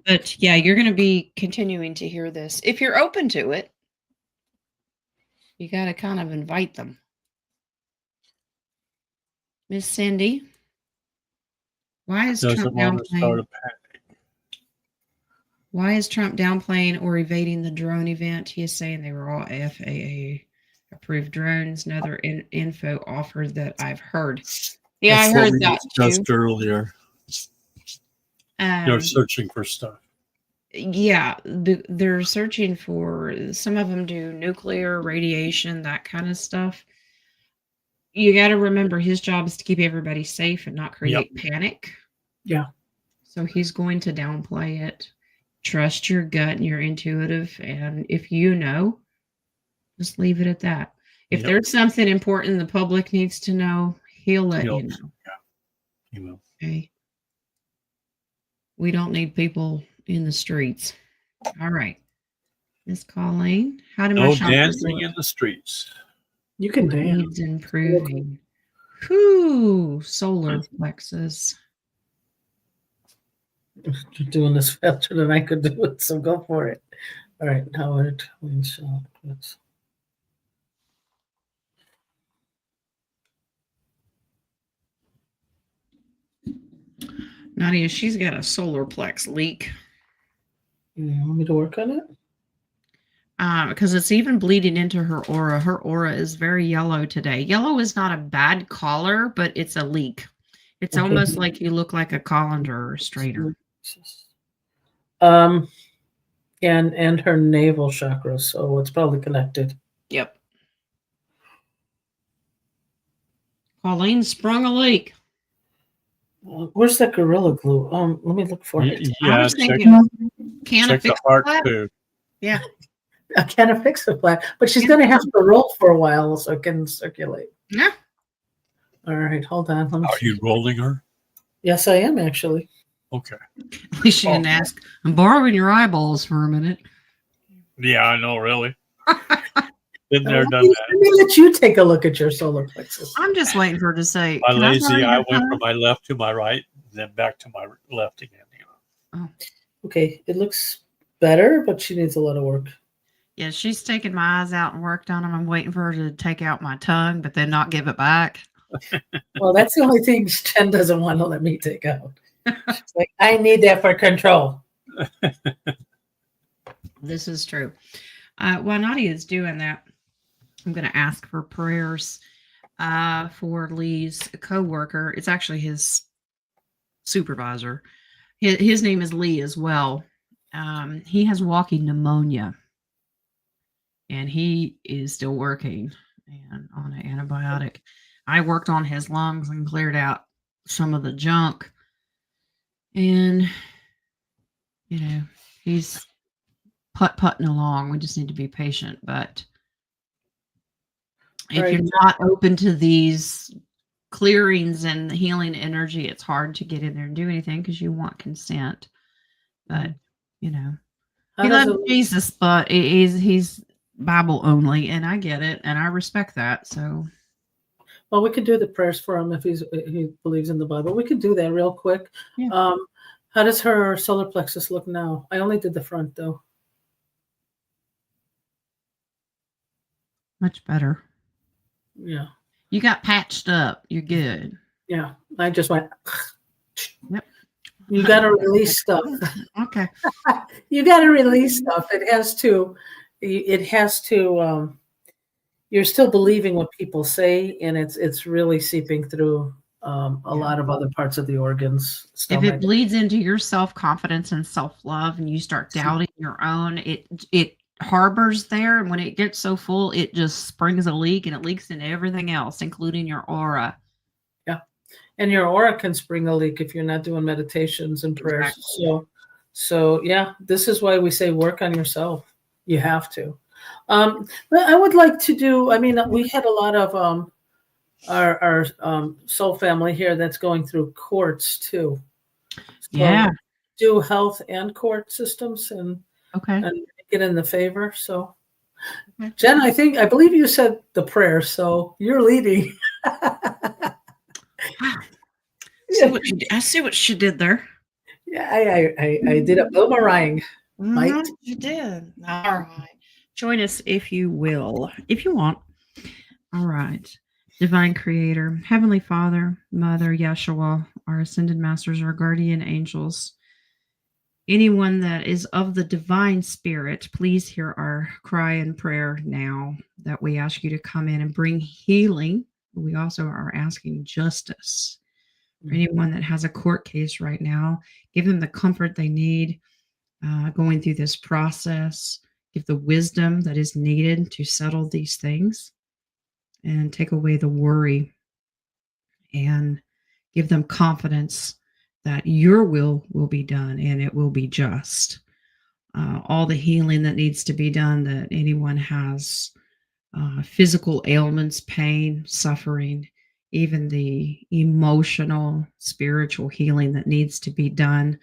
But yeah, you're going to be continuing to hear this. If you're open to it, you got to kind of invite them. Miss Cindy, why is Doesn't Trump want to start downplaying? a panic. Why is Trump downplaying or evading the drone event? He is saying they were all FAA approved drones. Another info offered that I've heard. Yeah, That's I heard what we that discussed too. earlier. They're searching for stuff. Yeah, they're searching for, some of them do nuclear, radiation, that kind of stuff. You got to remember his job is to keep everybody safe and not create panic. Yeah. So he's going to downplay it. Trust your gut and your intuitive. And if you know, just leave it at that. If there's something important the public needs to know, he'll let you know. Yeah. He will. Okay. We don't need people in the streets. All right. Miss Colleen, how do my No chakras dancing look? in the streets. You can What dance. needs improving? Whew, solar plexus. You're doing this faster than I could do it, so go for it. All right, Howard. Let's. Nadia, she's got a solar plex leak. You want me to work on it? because it's even bleeding into her aura. Her aura is very yellow today. Yellow is not a bad color, but it's a leak. It's Okay. almost like you look like a colander or straighter. And her navel chakra, so it's probably connected. Yep. Pauline sprung a leak. Where's that gorilla glue? Let me look for it. Yeah, I was check, thinking, can check of the fix heart that? too. Yeah. I can't fix it black, but she's going to have to roll for a while so it can circulate. Yeah. All right, hold on. Let me Are see. you rolling her? Yes, I am actually. Okay. At least she didn't ask, I'm borrowing your eyeballs for a minute. Yeah, I know, really. Been there, Let done me that. let you take a look at your solar plexus. I'm just waiting for her to say, My can I borrow lazy, I your went phone? from my left to my right, then back to my left again. Okay, it looks better, but she needs a lot of work. Yeah, she's taken my eyes out and worked on them. I'm waiting for her to take out my tongue, but then not give it back. Well, that's the only thing Jen doesn't want to let me take out. She's like, I need that for control. This is true. While Nadia is doing that, I'm going to ask for prayers for Lee's co-worker. It's actually his supervisor. His name is Lee as well. He has walking pneumonia, and he is still working and on an antibiotic. I worked on his lungs and cleared out some of the junk. And, he's putting along. We just need to be patient. But if you're not open to these clearings and healing energy, it's hard to get in there and do anything because you want consent. But, he loves Jesus, but he's Bible only, and I get it, and I respect that. So, well, we could do the prayers for him if he believes in the Bible. We could do that real quick. Yeah. How does her solar plexus look now? I only did the front though. much better. Yeah. You got patched up. You're good. Yeah. I just went. Yep. You got to release stuff. Okay. You got to release stuff. It has to. You're still believing what people say, and it's really seeping through a lot of other parts of the organs. If it bleeds into your self-confidence and self-love and you start doubting your own, it harbors there, and when it gets so full, it just springs a leak, and it leaks into everything else, including your aura. Yeah. And your aura can spring a leak if you're not doing meditations and prayers. Exactly. So yeah, this is why we say work on yourself. You have to. But I would like to do, we had a lot of our soul family here that's going through courts too. So yeah. Do health and court systems and get in the favor. So Jen, I believe you said the prayer, so you're leading. I see what she did there. Yeah, I did a boomerang. You did. All right. Join us if you will, if you want. All right. Divine Creator, Heavenly Father, Mother, Yeshua, our Ascended Masters, our guardian angels, anyone that is of the Divine Spirit, please hear our cry and prayer now that we ask you to come in and bring healing. We also are asking justice. For anyone that has a court case right now, give them the comfort they need going through this process. Give the wisdom that is needed to settle these things and take away the worry and give them confidence that your will be done and it will be just. All the healing that needs to be done, that anyone has physical ailments, pain, suffering, even the emotional, spiritual healing that needs to be done.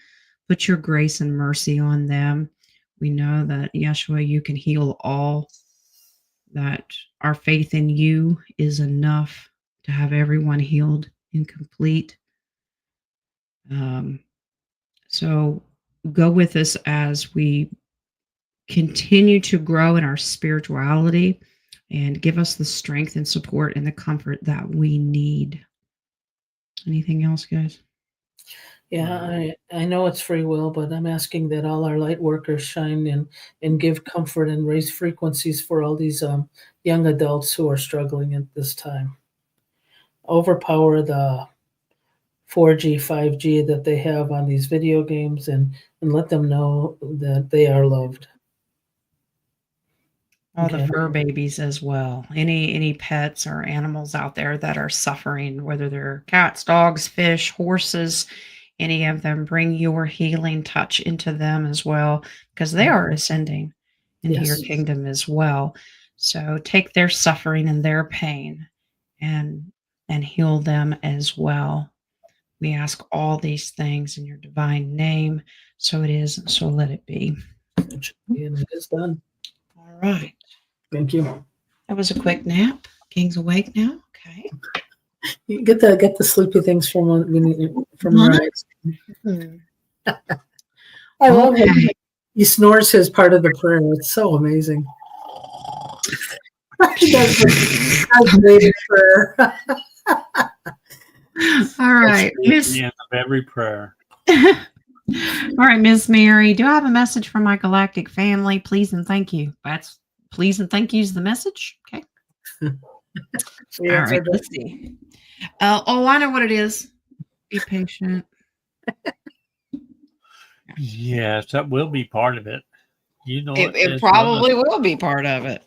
Put your grace and mercy on them. We know that, Yeshua, you can heal all, that our faith in you is enough to have everyone healed and complete. So go with us as we continue to grow in our spirituality, and give us the strength and support and the comfort that we need. Anything else, guys? Yeah, I know it's free will, but I'm asking that all our light workers shine and give comfort and raise frequencies for all these young adults who are struggling at this time. Overpower the 4G, 5G that they have on these video games and let them know that they are loved. All the Okay. fur babies as well. Any pets or animals out there that are suffering, whether they're cats, dogs, fish, horses, any of them, bring your healing touch into them as well, because they are ascending into your Yes. kingdom as well. So take their suffering and their pain and heal them as well. We ask all these things in your divine name. So it is, so let it be. And it is done. All right. Thank you. That was a quick nap. King's awake now. Okay. You get the sleepy things from your Huh? eyes. Hmm. I love it. Okay. He snores his part of the prayer. It's so amazing. He does the daily prayer. All right, At Miss. the end of every prayer. All right, Miss Mary. Do I have a message from my galactic family? Please and thank you. That's please and thank you is the message. Okay. We All answered right. Let's see. Oh, I know what it is. Be patient. Yes, that will be part of it. You know It as well probably as will be part of it.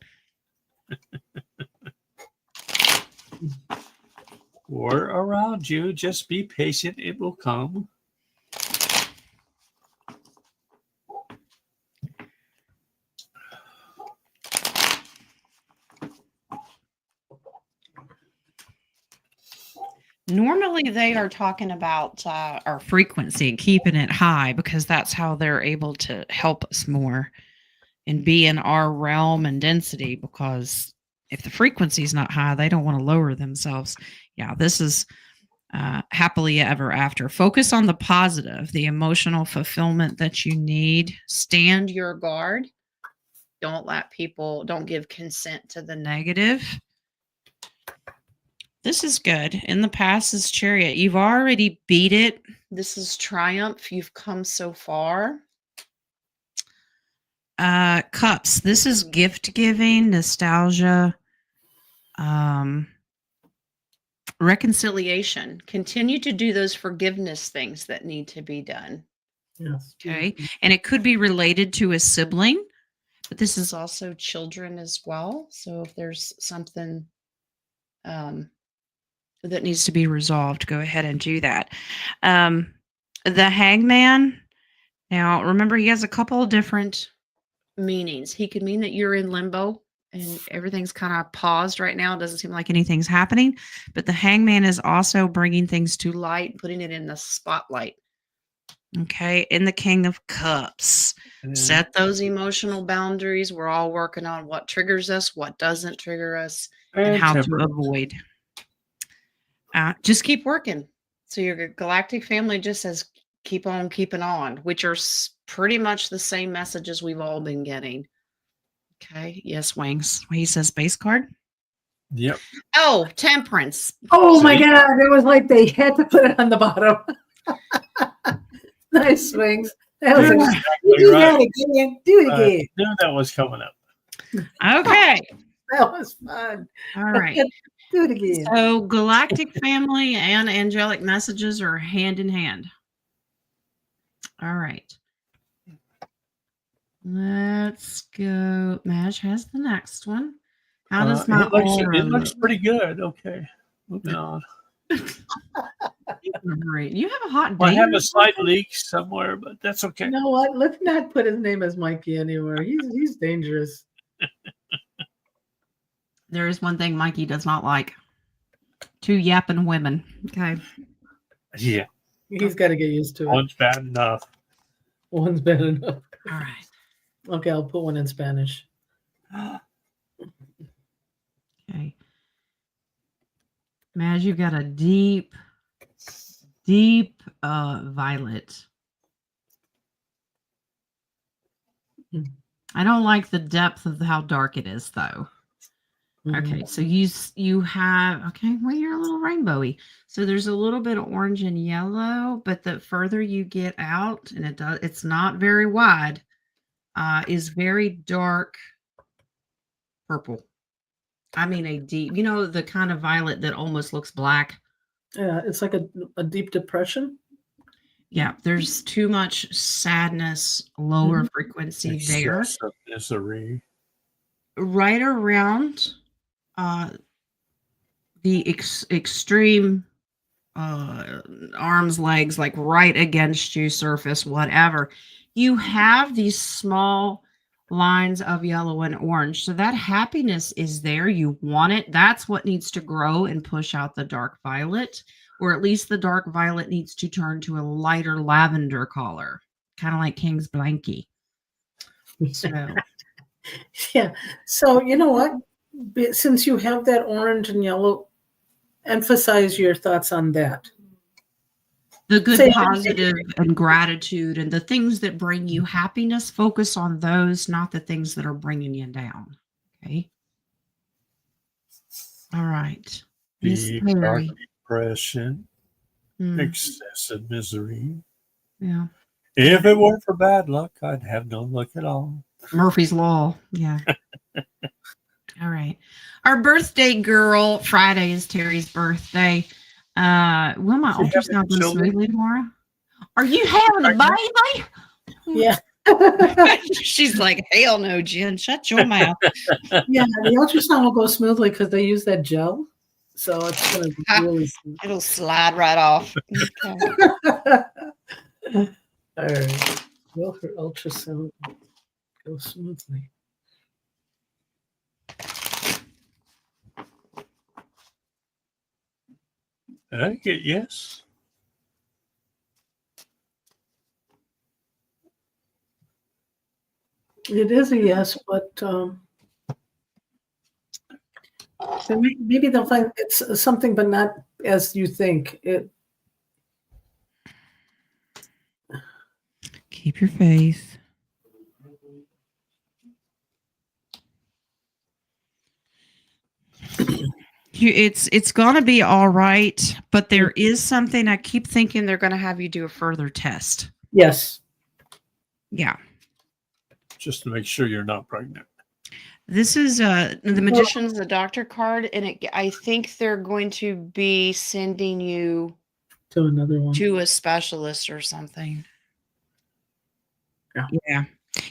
we're around you. Just be patient. It will come. Normally, they are talking about our frequency and keeping it high because that's how they're able to help us more and be in our realm and density. Because if the frequency is not high, they don't want to lower themselves. Yeah, this is happily ever after. Focus on the positive, the emotional fulfillment that you need. Stand your guard. Don't give consent to the negative. This is good. In the past is Chariot. You've already beat it. This is triumph. You've come so far. Cups. This is gift giving, nostalgia, reconciliation. Continue to do those forgiveness things that need to be done. Yes. Okay. And it could be related to a sibling, but this is also children as well. So if there's something that needs to be resolved, go ahead and do that. The hangman. Now, remember, he has a couple of different meanings. He could mean that you're in limbo and everything's kind of paused right now. It doesn't seem like anything's happening. But the hangman is also bringing things to light, putting it in the spotlight. Okay. In the King of Cups. Set those emotional boundaries. We're all working on what triggers us, what doesn't trigger us, and how to avoid. Just keep working. So your galactic family just says, keep on keeping on, which are pretty much the same messages we've all been getting. Okay. Yes, Wings. He says base card. Yep. Oh, temperance. Oh my God. It was like they had to put it on the bottom. Nice swings. That was exactly do right. that again. Do it again. I knew that was coming up. Okay. That was fun. All right. Do it again. So galactic family and angelic messages are hand in hand. All right. Let's go. Madge has the next one. How does my aura it looks look? pretty good. Okay. Moving on. Great. You have a hot Well, I date have or a slight something? leak somewhere, but that's okay. You know what? Let's not put his name as Mikey anywhere. He's dangerous. There is one thing Mikey does not like. Two yapping women. Okay. Yeah. He's got to get used to it. One's bad enough. One's bad enough. All right. Okay, I'll put one in Spanish. Okay. Madge, you've got a deep violet. I don't like the depth of how dark it is, though. Okay, so you have, okay, well, you're a little rainbowy. So there's a little bit of orange and yellow, but the further you get out, and it's not very wide, is very dark purple. I mean a deep, the kind of violet that almost looks black. Yeah, it's like a deep depression. Yeah, there's too much sadness, lower frequency there. Excessive misery. Right around the extreme arms, legs, like right against you, surface, whatever. You have these small lines of yellow and orange. So that happiness is there. You want it. That's what needs to grow and push out the dark violet, or at least the dark violet needs to turn to a lighter lavender color, kind of like King's Blankie. So, yeah. So you know what? Since you have that orange and yellow, emphasize your thoughts on that. the good, positive, and gratitude, and the things that bring you happiness, focus on those, not the things that are bringing you down. Okay. All right. Deep dark depression, excessive misery. Yeah. If it weren't for bad luck, I'd have no luck at all. Murphy's Law. Yeah. All right. Our birthday girl, Friday is Terry's birthday. Will my ultrasound go smoothly tomorrow? Are you having a baby? Yeah. She's like, hell no, Jen. Shut your mouth. Yeah, the ultrasound will go smoothly because they use that gel. So it's going to be really smooth. It'll slide right off. Okay. All right. Will her ultrasound go smoothly? I get yes. It is a yes, but maybe they'll find it's something, but not as you think. Keep your faith. It's gonna be all right, but there is something I keep thinking they're gonna have you do a further test. Yes. Yeah. Just to make sure you're not pregnant. This is the magician's the doctor card, and I think they're going to be sending you to another one, to a specialist or something. Yeah.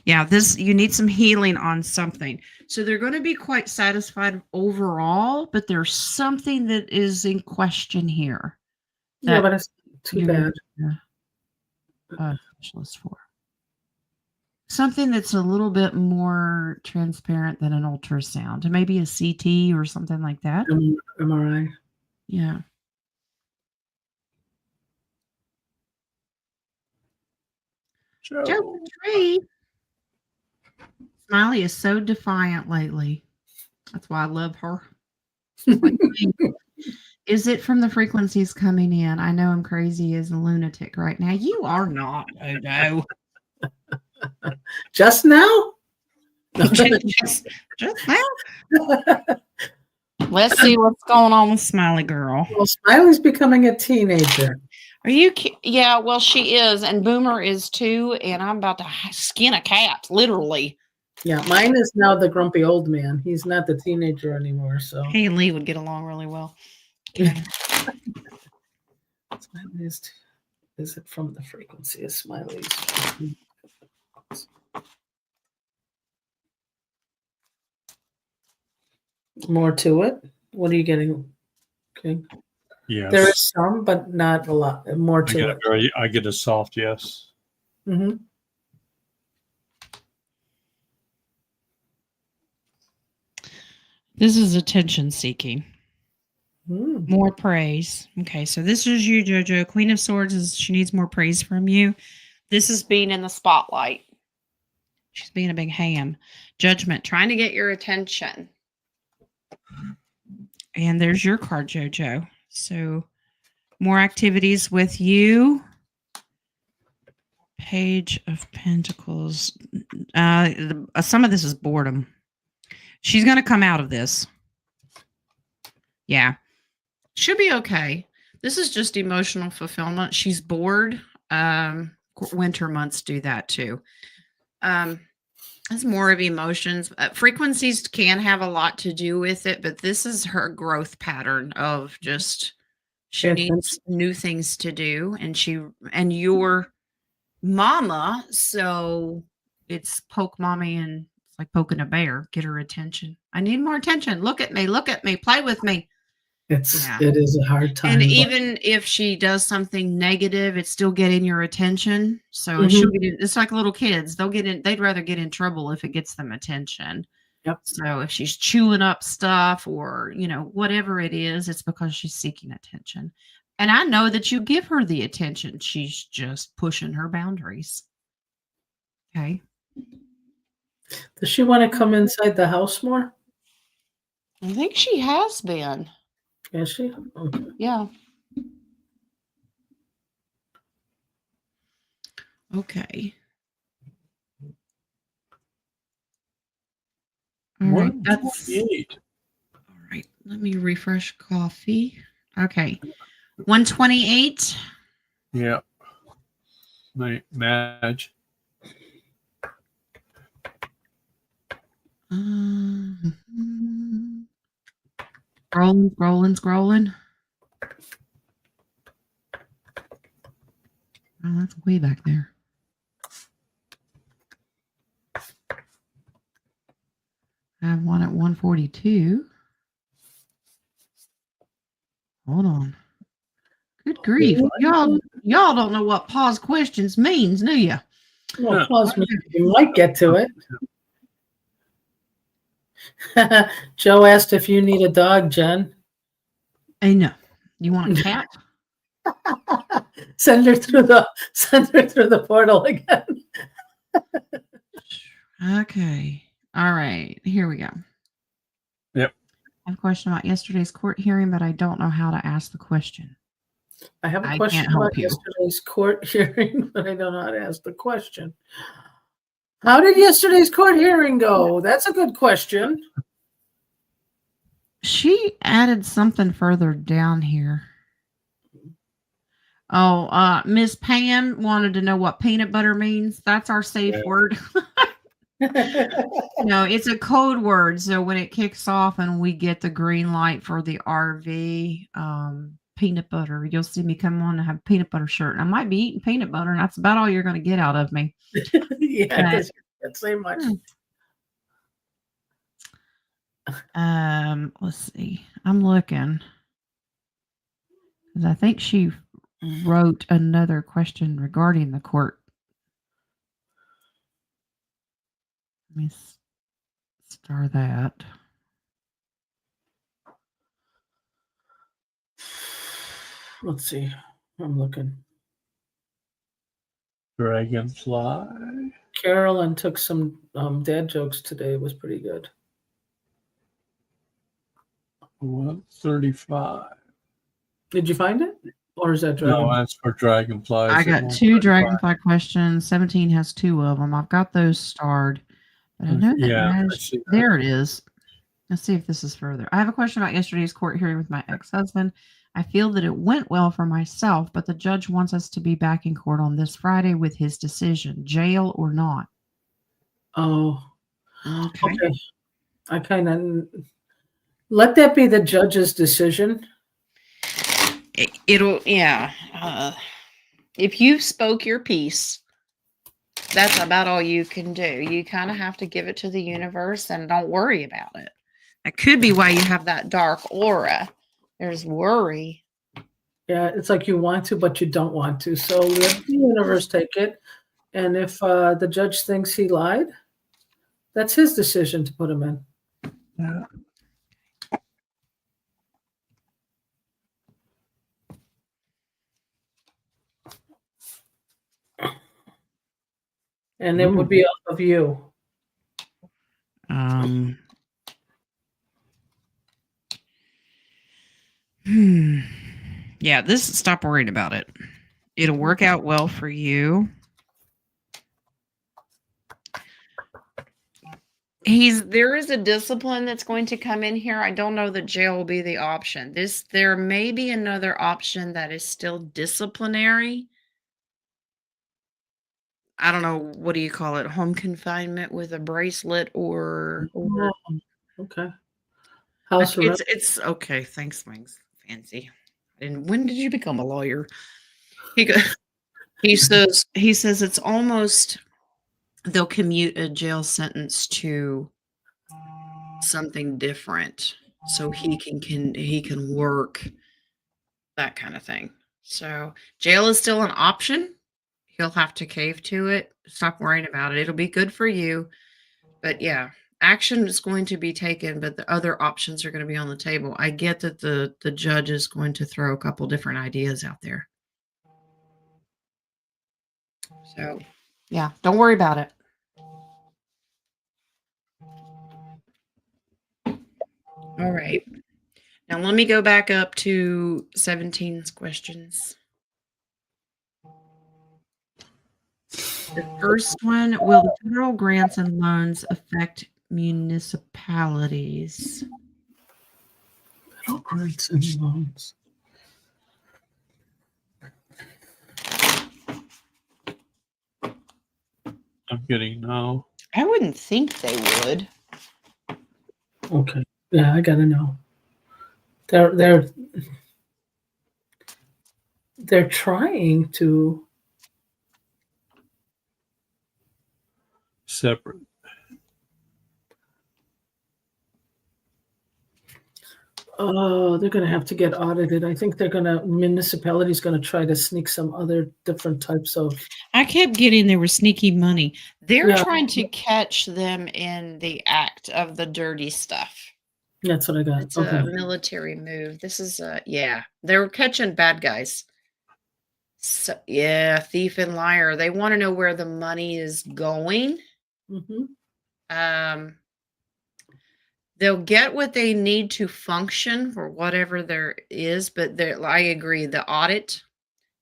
Yeah. This, you need some healing on something. So they're going to be quite satisfied overall, but there's something that is in question here. Yeah, but it's too bad. Specialist for something that's a little bit more transparent than an ultrasound, maybe a CT or something like that. MRI. Yeah. Joe Tree. Smiley is so defiant lately. That's why I love her. Like, is it from the frequencies coming in? I know I'm crazy as a lunatic right now. You are not, Odo. Just now? just now? Let's see what's going on with Smiley girl. Well, Smiley's becoming a teenager. Are you? Yeah, well, she is, and Boomer is too, and I'm about to skin a cat, literally. Yeah, mine is now the grumpy old man. He's not the teenager anymore. So he and Lee would get along really well. Okay. Is it from the frequency of Smiley's? More to it. What are you getting? Okay. Yes. There is some, but not a lot. More to it. I get a soft yes. Mm-hmm. This is attention seeking. More praise. Okay, so this is you, JoJo. Queen of Swords she needs more praise from you. This is being in the spotlight. She's being a big ham. Judgment, trying to get your attention. And there's your card, JoJo. So more activities with you. Page of Pentacles. Some of this is boredom. She's going to come out of this. Yeah. She'll be okay. This is just emotional fulfillment. She's bored. Winter months do that too. It's more of emotions. Frequencies can have a lot to do with it, but this is her growth pattern of just she Yeah, needs new things to do, and your mama, so it's poke mommy and it's like poking a bear, get her attention. I need more attention. Look at me, play with me. Yeah. It is a hard time. And but- even if she does something negative, it's still getting your attention. So Mhm. she'll get in, it's like little kids. They'd rather get in trouble if it gets them attention. Yep. So if she's chewing up stuff or, whatever it is, it's because she's seeking attention. And I know that you give her the attention. She's just pushing her boundaries. Okay. Does she want to come inside the house more? I think she has been. Is she? Okay. Yeah. Okay. All right. That's 128. all right. Let me refresh coffee. Okay. 128. Yeah. Madge. Scrolling. Oh, that's way back there. I have one at 142. Hold on. Good grief. Y'all don't know what pause questions means, do you? Well, pause me. You might get to it. Joe asked if you need a dog, Jen. I know. You want a cat? Send her through the portal again. Okay. All right. Here we go. Yep. I have a question about yesterday's court hearing, but I don't know how to ask the question. I have a I question can't help about you. yesterday's court hearing, but I don't know how to ask the question. How did yesterday's court hearing go? That's a good question. She added something further down here. Oh, Miss Pam wanted to know what peanut butter means. That's our safe word. No, it's a code word. So when it kicks off and we get the green light for the RV, peanut butter, you'll see me come on and have a peanut butter shirt. I might be eating peanut butter, and that's about all you're going to get out of me. Yeah, because you can't say much. Let's see. I'm looking because I think she wrote another question regarding the court. Let me star that. Let's see. I'm looking. Dragonfly. Carolyn took some dad jokes today. It was pretty good. 135. Did you find it? Or is that Dragon? No, that's for dragonflies. I got 2 dragonfly questions. 17 has 2 of them. I've got those starred. But I know that I see that. there it is. Let's see if this is further. I have a question about yesterday's court hearing with my ex-husband. I feel that it went well for myself, but the judge wants us to be back in court on this Friday with his decision, jail or not. Oh, Okay. I kind of let that be the judge's decision. It'll, yeah. If you spoke your piece, that's about all you can do. You kind of have to give it to the universe and don't worry about it. That could be why you have that dark aura. There's worry. Yeah, it's like you want to, but you don't want to. So let the universe take it. And if the judge thinks he lied, that's his decision to put him in. Yeah. And it would be off of you. Yeah, stop worrying about it. It'll work out well for you. there is a discipline that's going to come in here. I don't know that jail will be the option. There may be another option that is still disciplinary. I don't know, what do you call it? Home confinement with a bracelet or Oh, okay. House arrest. it's okay. Thanks, Wings. Fancy. And when did you become a lawyer? He go, he says it's almost they'll commute a jail sentence to something different so he can work, that kind of thing. So jail is still an option. He'll have to cave to it. Stop worrying about it. It'll be good for you. But yeah, action is going to be taken, but the other options are going to be on the table. I get that the judge is going to throw a couple different ideas out there. So yeah, don't worry about it. All right. Now let me go back up to 17's questions. The first one, will the federal grants and loans affect municipalities? Federal grants and loans. I'm getting no. I wouldn't think they would. Okay. Yeah, I gotta know. They're trying to. Separate. Oh, they're gonna have to get audited. I think municipality's gonna try to sneak some other different types of. I kept getting there was sneaky money. They're Yeah. trying to catch them in the act of the dirty stuff. That's what I got. It's Okay. a military move. This is yeah, they're catching bad guys. So, yeah, thief and liar. They want to know where the money is going. Mm-hmm. They'll get what they need to function for whatever there is, but I agree. The audit,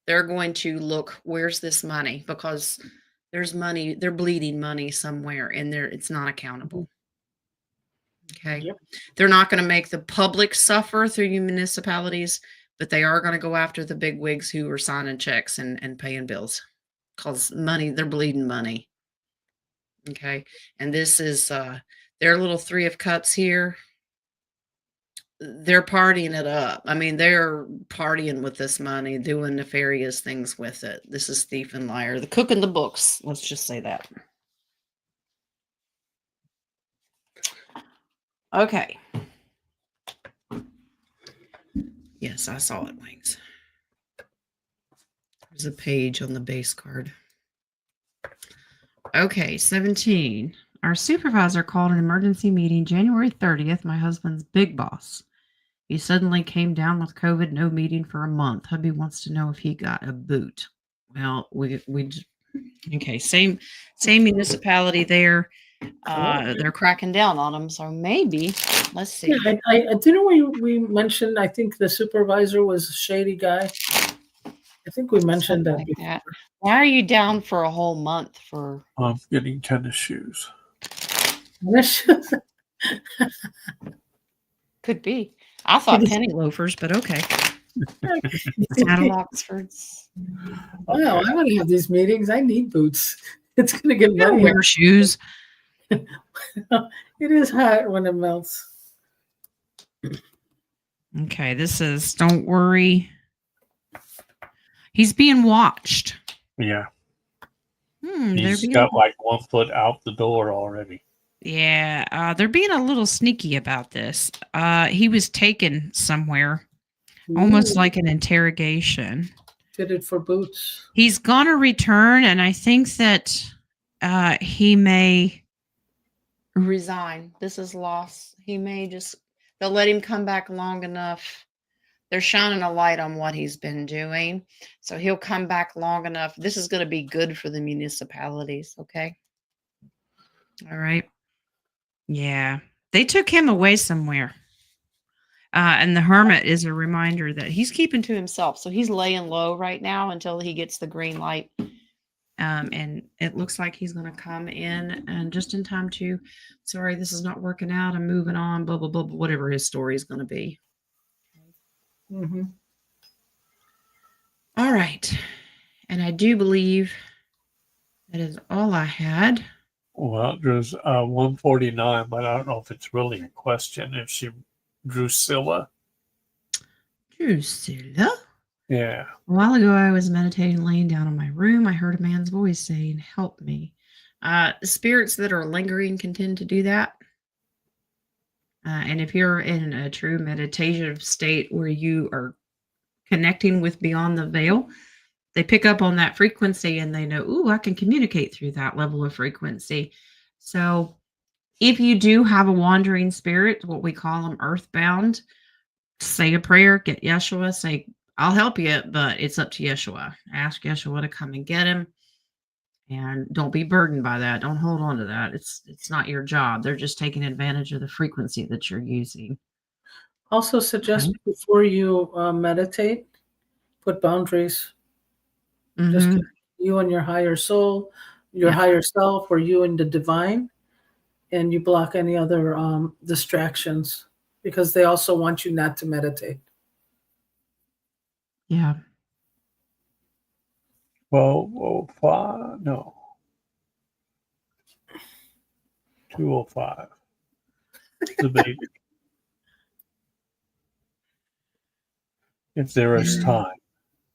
they're going to look, where's this money? Because there's money, they're bleeding money somewhere, and it's not accountable. Okay. Yep. They're not going to make the public suffer through municipalities, but they are going to go after the big wigs who are signing checks and paying bills, because they're bleeding money. Okay. And this is their little 3 of cups here. They're partying it up. I mean, they're partying with this money, doing nefarious things with it. This is thief and liar. The cook in the books. Let's just say that. Okay. Yes, I saw it, Wings. There's a page on the base card. Okay, 17. Our supervisor called an emergency meeting January 30th, my husband's big boss. He suddenly came down with COVID, no meeting for a month. Hubby wants to know if he got a boot. Well, okay, same municipality there. They're cracking down on them, so maybe. Let's see. Yeah, I didn't we mentioned. I think the supervisor was a shady guy. I think we mentioned Something like that. Why are you down for a whole month for? I'm getting tennis shoes. Could be. I thought penny loafers, but okay. Saddle Oxfords. Wow, I want to have these meetings. I need boots. It's gonna get muddy. Wear shoes. It is hot when it melts. Okay, this is don't worry. He's being watched. Yeah. He's got like 1 foot out the door already. Yeah, they're being a little sneaky about this. He was taken somewhere, almost like an interrogation. Fitted for boots. He's gonna return, and I think that he may resign. This is loss. He may they'll let him come back long enough. They're shining a light on what he's been doing. So he'll come back long enough. This is going to be good for the municipalities. Okay. All right. Yeah. They took him away somewhere. And the hermit is a reminder that he's keeping to himself. So he's laying low right now until he gets the green light. And it looks like he's going to come in and just in time to, sorry, this is not working out. I'm moving on, blah, blah, blah, blah, whatever his story is going to be. Mm-hmm. All right. And I do believe that is all I had. Well, there's 149, but I don't know if it's really a question. If she Drusilla. Drusilla? Yeah. A while ago, I was meditating laying down in my room. I heard a man's voice saying, "Help me." Spirits that are lingering can tend to do that. And if you're in a true meditative state where you are connecting with beyond the veil, they pick up on that frequency and they know, ooh, I can communicate through that level of frequency. So if you do have a wandering spirit, what we call them earthbound, say a prayer, get Yeshua, say, I'll help you, but it's up to Yeshua. Ask Yeshua to come and get him. And don't be burdened by that. Don't hold on to that. It's not your job. They're just taking advantage of the frequency that you're using. Also suggest before you meditate, put boundaries. Just Mm-hmm. you and your higher soul, your higher self, or you and the divine, and you block any other distractions because they also want you not to meditate. Yeah. 1205, no. 205. The baby. If there is time.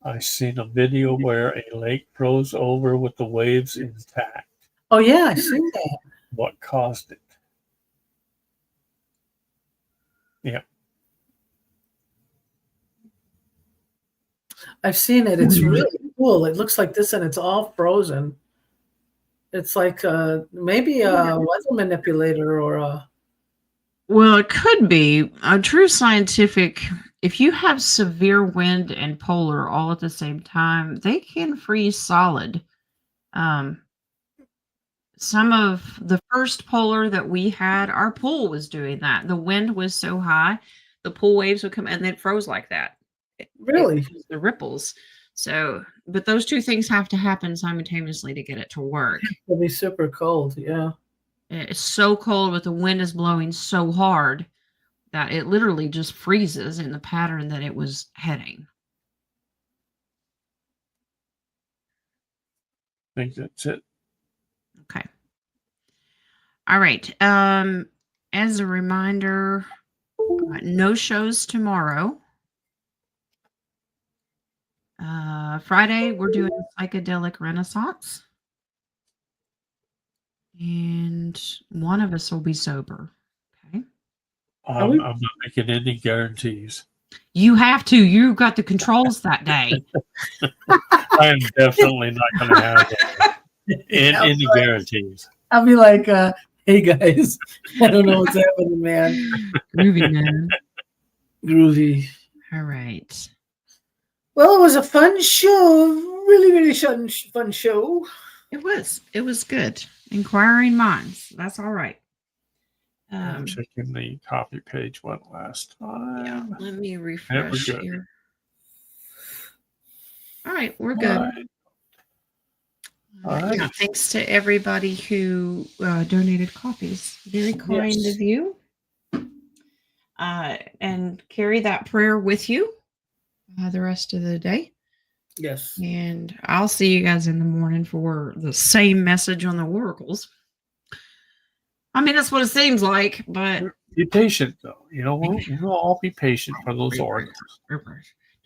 I seen a video where a lake froze over with the waves intact. Oh yeah, I've seen that. What caused it? Yeah. I've seen it. It's really cool. It looks like this and it's all frozen. It's like maybe a weather manipulator or a... Well, it could be a true scientific. If you have severe wind and polar all at the same time, they can freeze solid. Some of the first polar that we had, our pool was doing that. The wind was so high, the pool waves would come and then it froze like that. Really? It was the ripples. So, but those two things have to happen simultaneously to get it to work. It'll be super cold. Yeah. It's so cold, but the wind is blowing so hard that it literally just freezes in the pattern that it was heading. I think that's it. Okay. All right. As a reminder, no shows tomorrow. Friday, we're doing Psychedelic Renaissance. And one of us will be sober. Okay. I'm not making any guarantees. You have to. You got the controls that day. I am definitely not going to have any guarantees. I'll be like, hey guys, I don't know what's happening, man. Groovy, man. Groovy. All right. Well, it was a fun show. Really, really fun show. It was. It was good. Inquiring minds. That's all right. I'm checking the copy page one last time. Yeah, let me refresh here. All right, we're good. All right. Yeah, thanks to everybody who donated copies. Very kind of you. And carry that prayer with you the rest of the day. Yes. And I'll see you guys in the morning for the same message on the oracles. I mean, that's what it seems like, but... Be patient, though. You know, we'll all be patient for those oracles.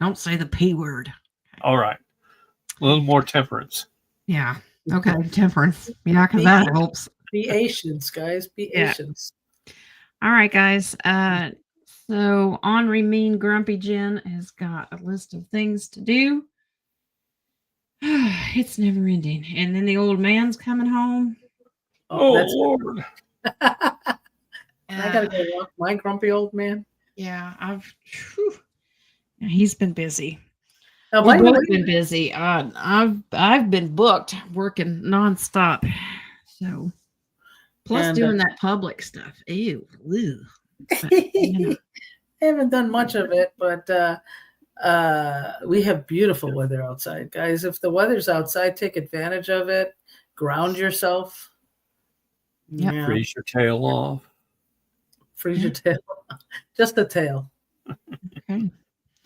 Don't say the P word. All right. A little more temperance. Yeah. Okay, temperance. Yeah, because that helps. Be patient, guys. Be patient. All right, guys. So Henri Mean Grumpy Jen has got a list of things to do. It's never ending. And then the old man's coming home. Oh, Lord. I gotta go walk my grumpy old man. Yeah, he's been busy. We've both been busy. I've been booked working nonstop. So plus doing that public stuff. Ew. But, I haven't done much of it, but We have beautiful weather outside, guys. If the weather's outside, take advantage of it. Ground yourself. Yep. Yeah. Freeze your tail off. Freeze your tail. Just the tail. Okay.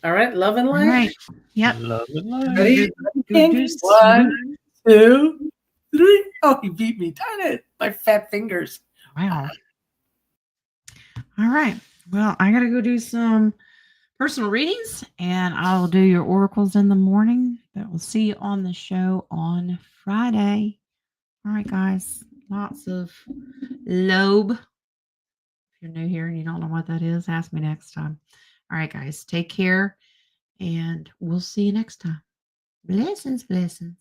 All right. Love and All light. right. Yep. Love and light. Ready? Go do One, 2, 3. Oh, he beat me. Darn it. My fat fingers. Wow. All right. Well, I got to go do some personal readings and I'll do your oracles in the morning. But we'll see you on the show on Friday. All right, guys. Lots of lobe. If you're new here and you don't know what that is, ask me next time. All right, guys. Take care and we'll see you next time. Blessings, blessings.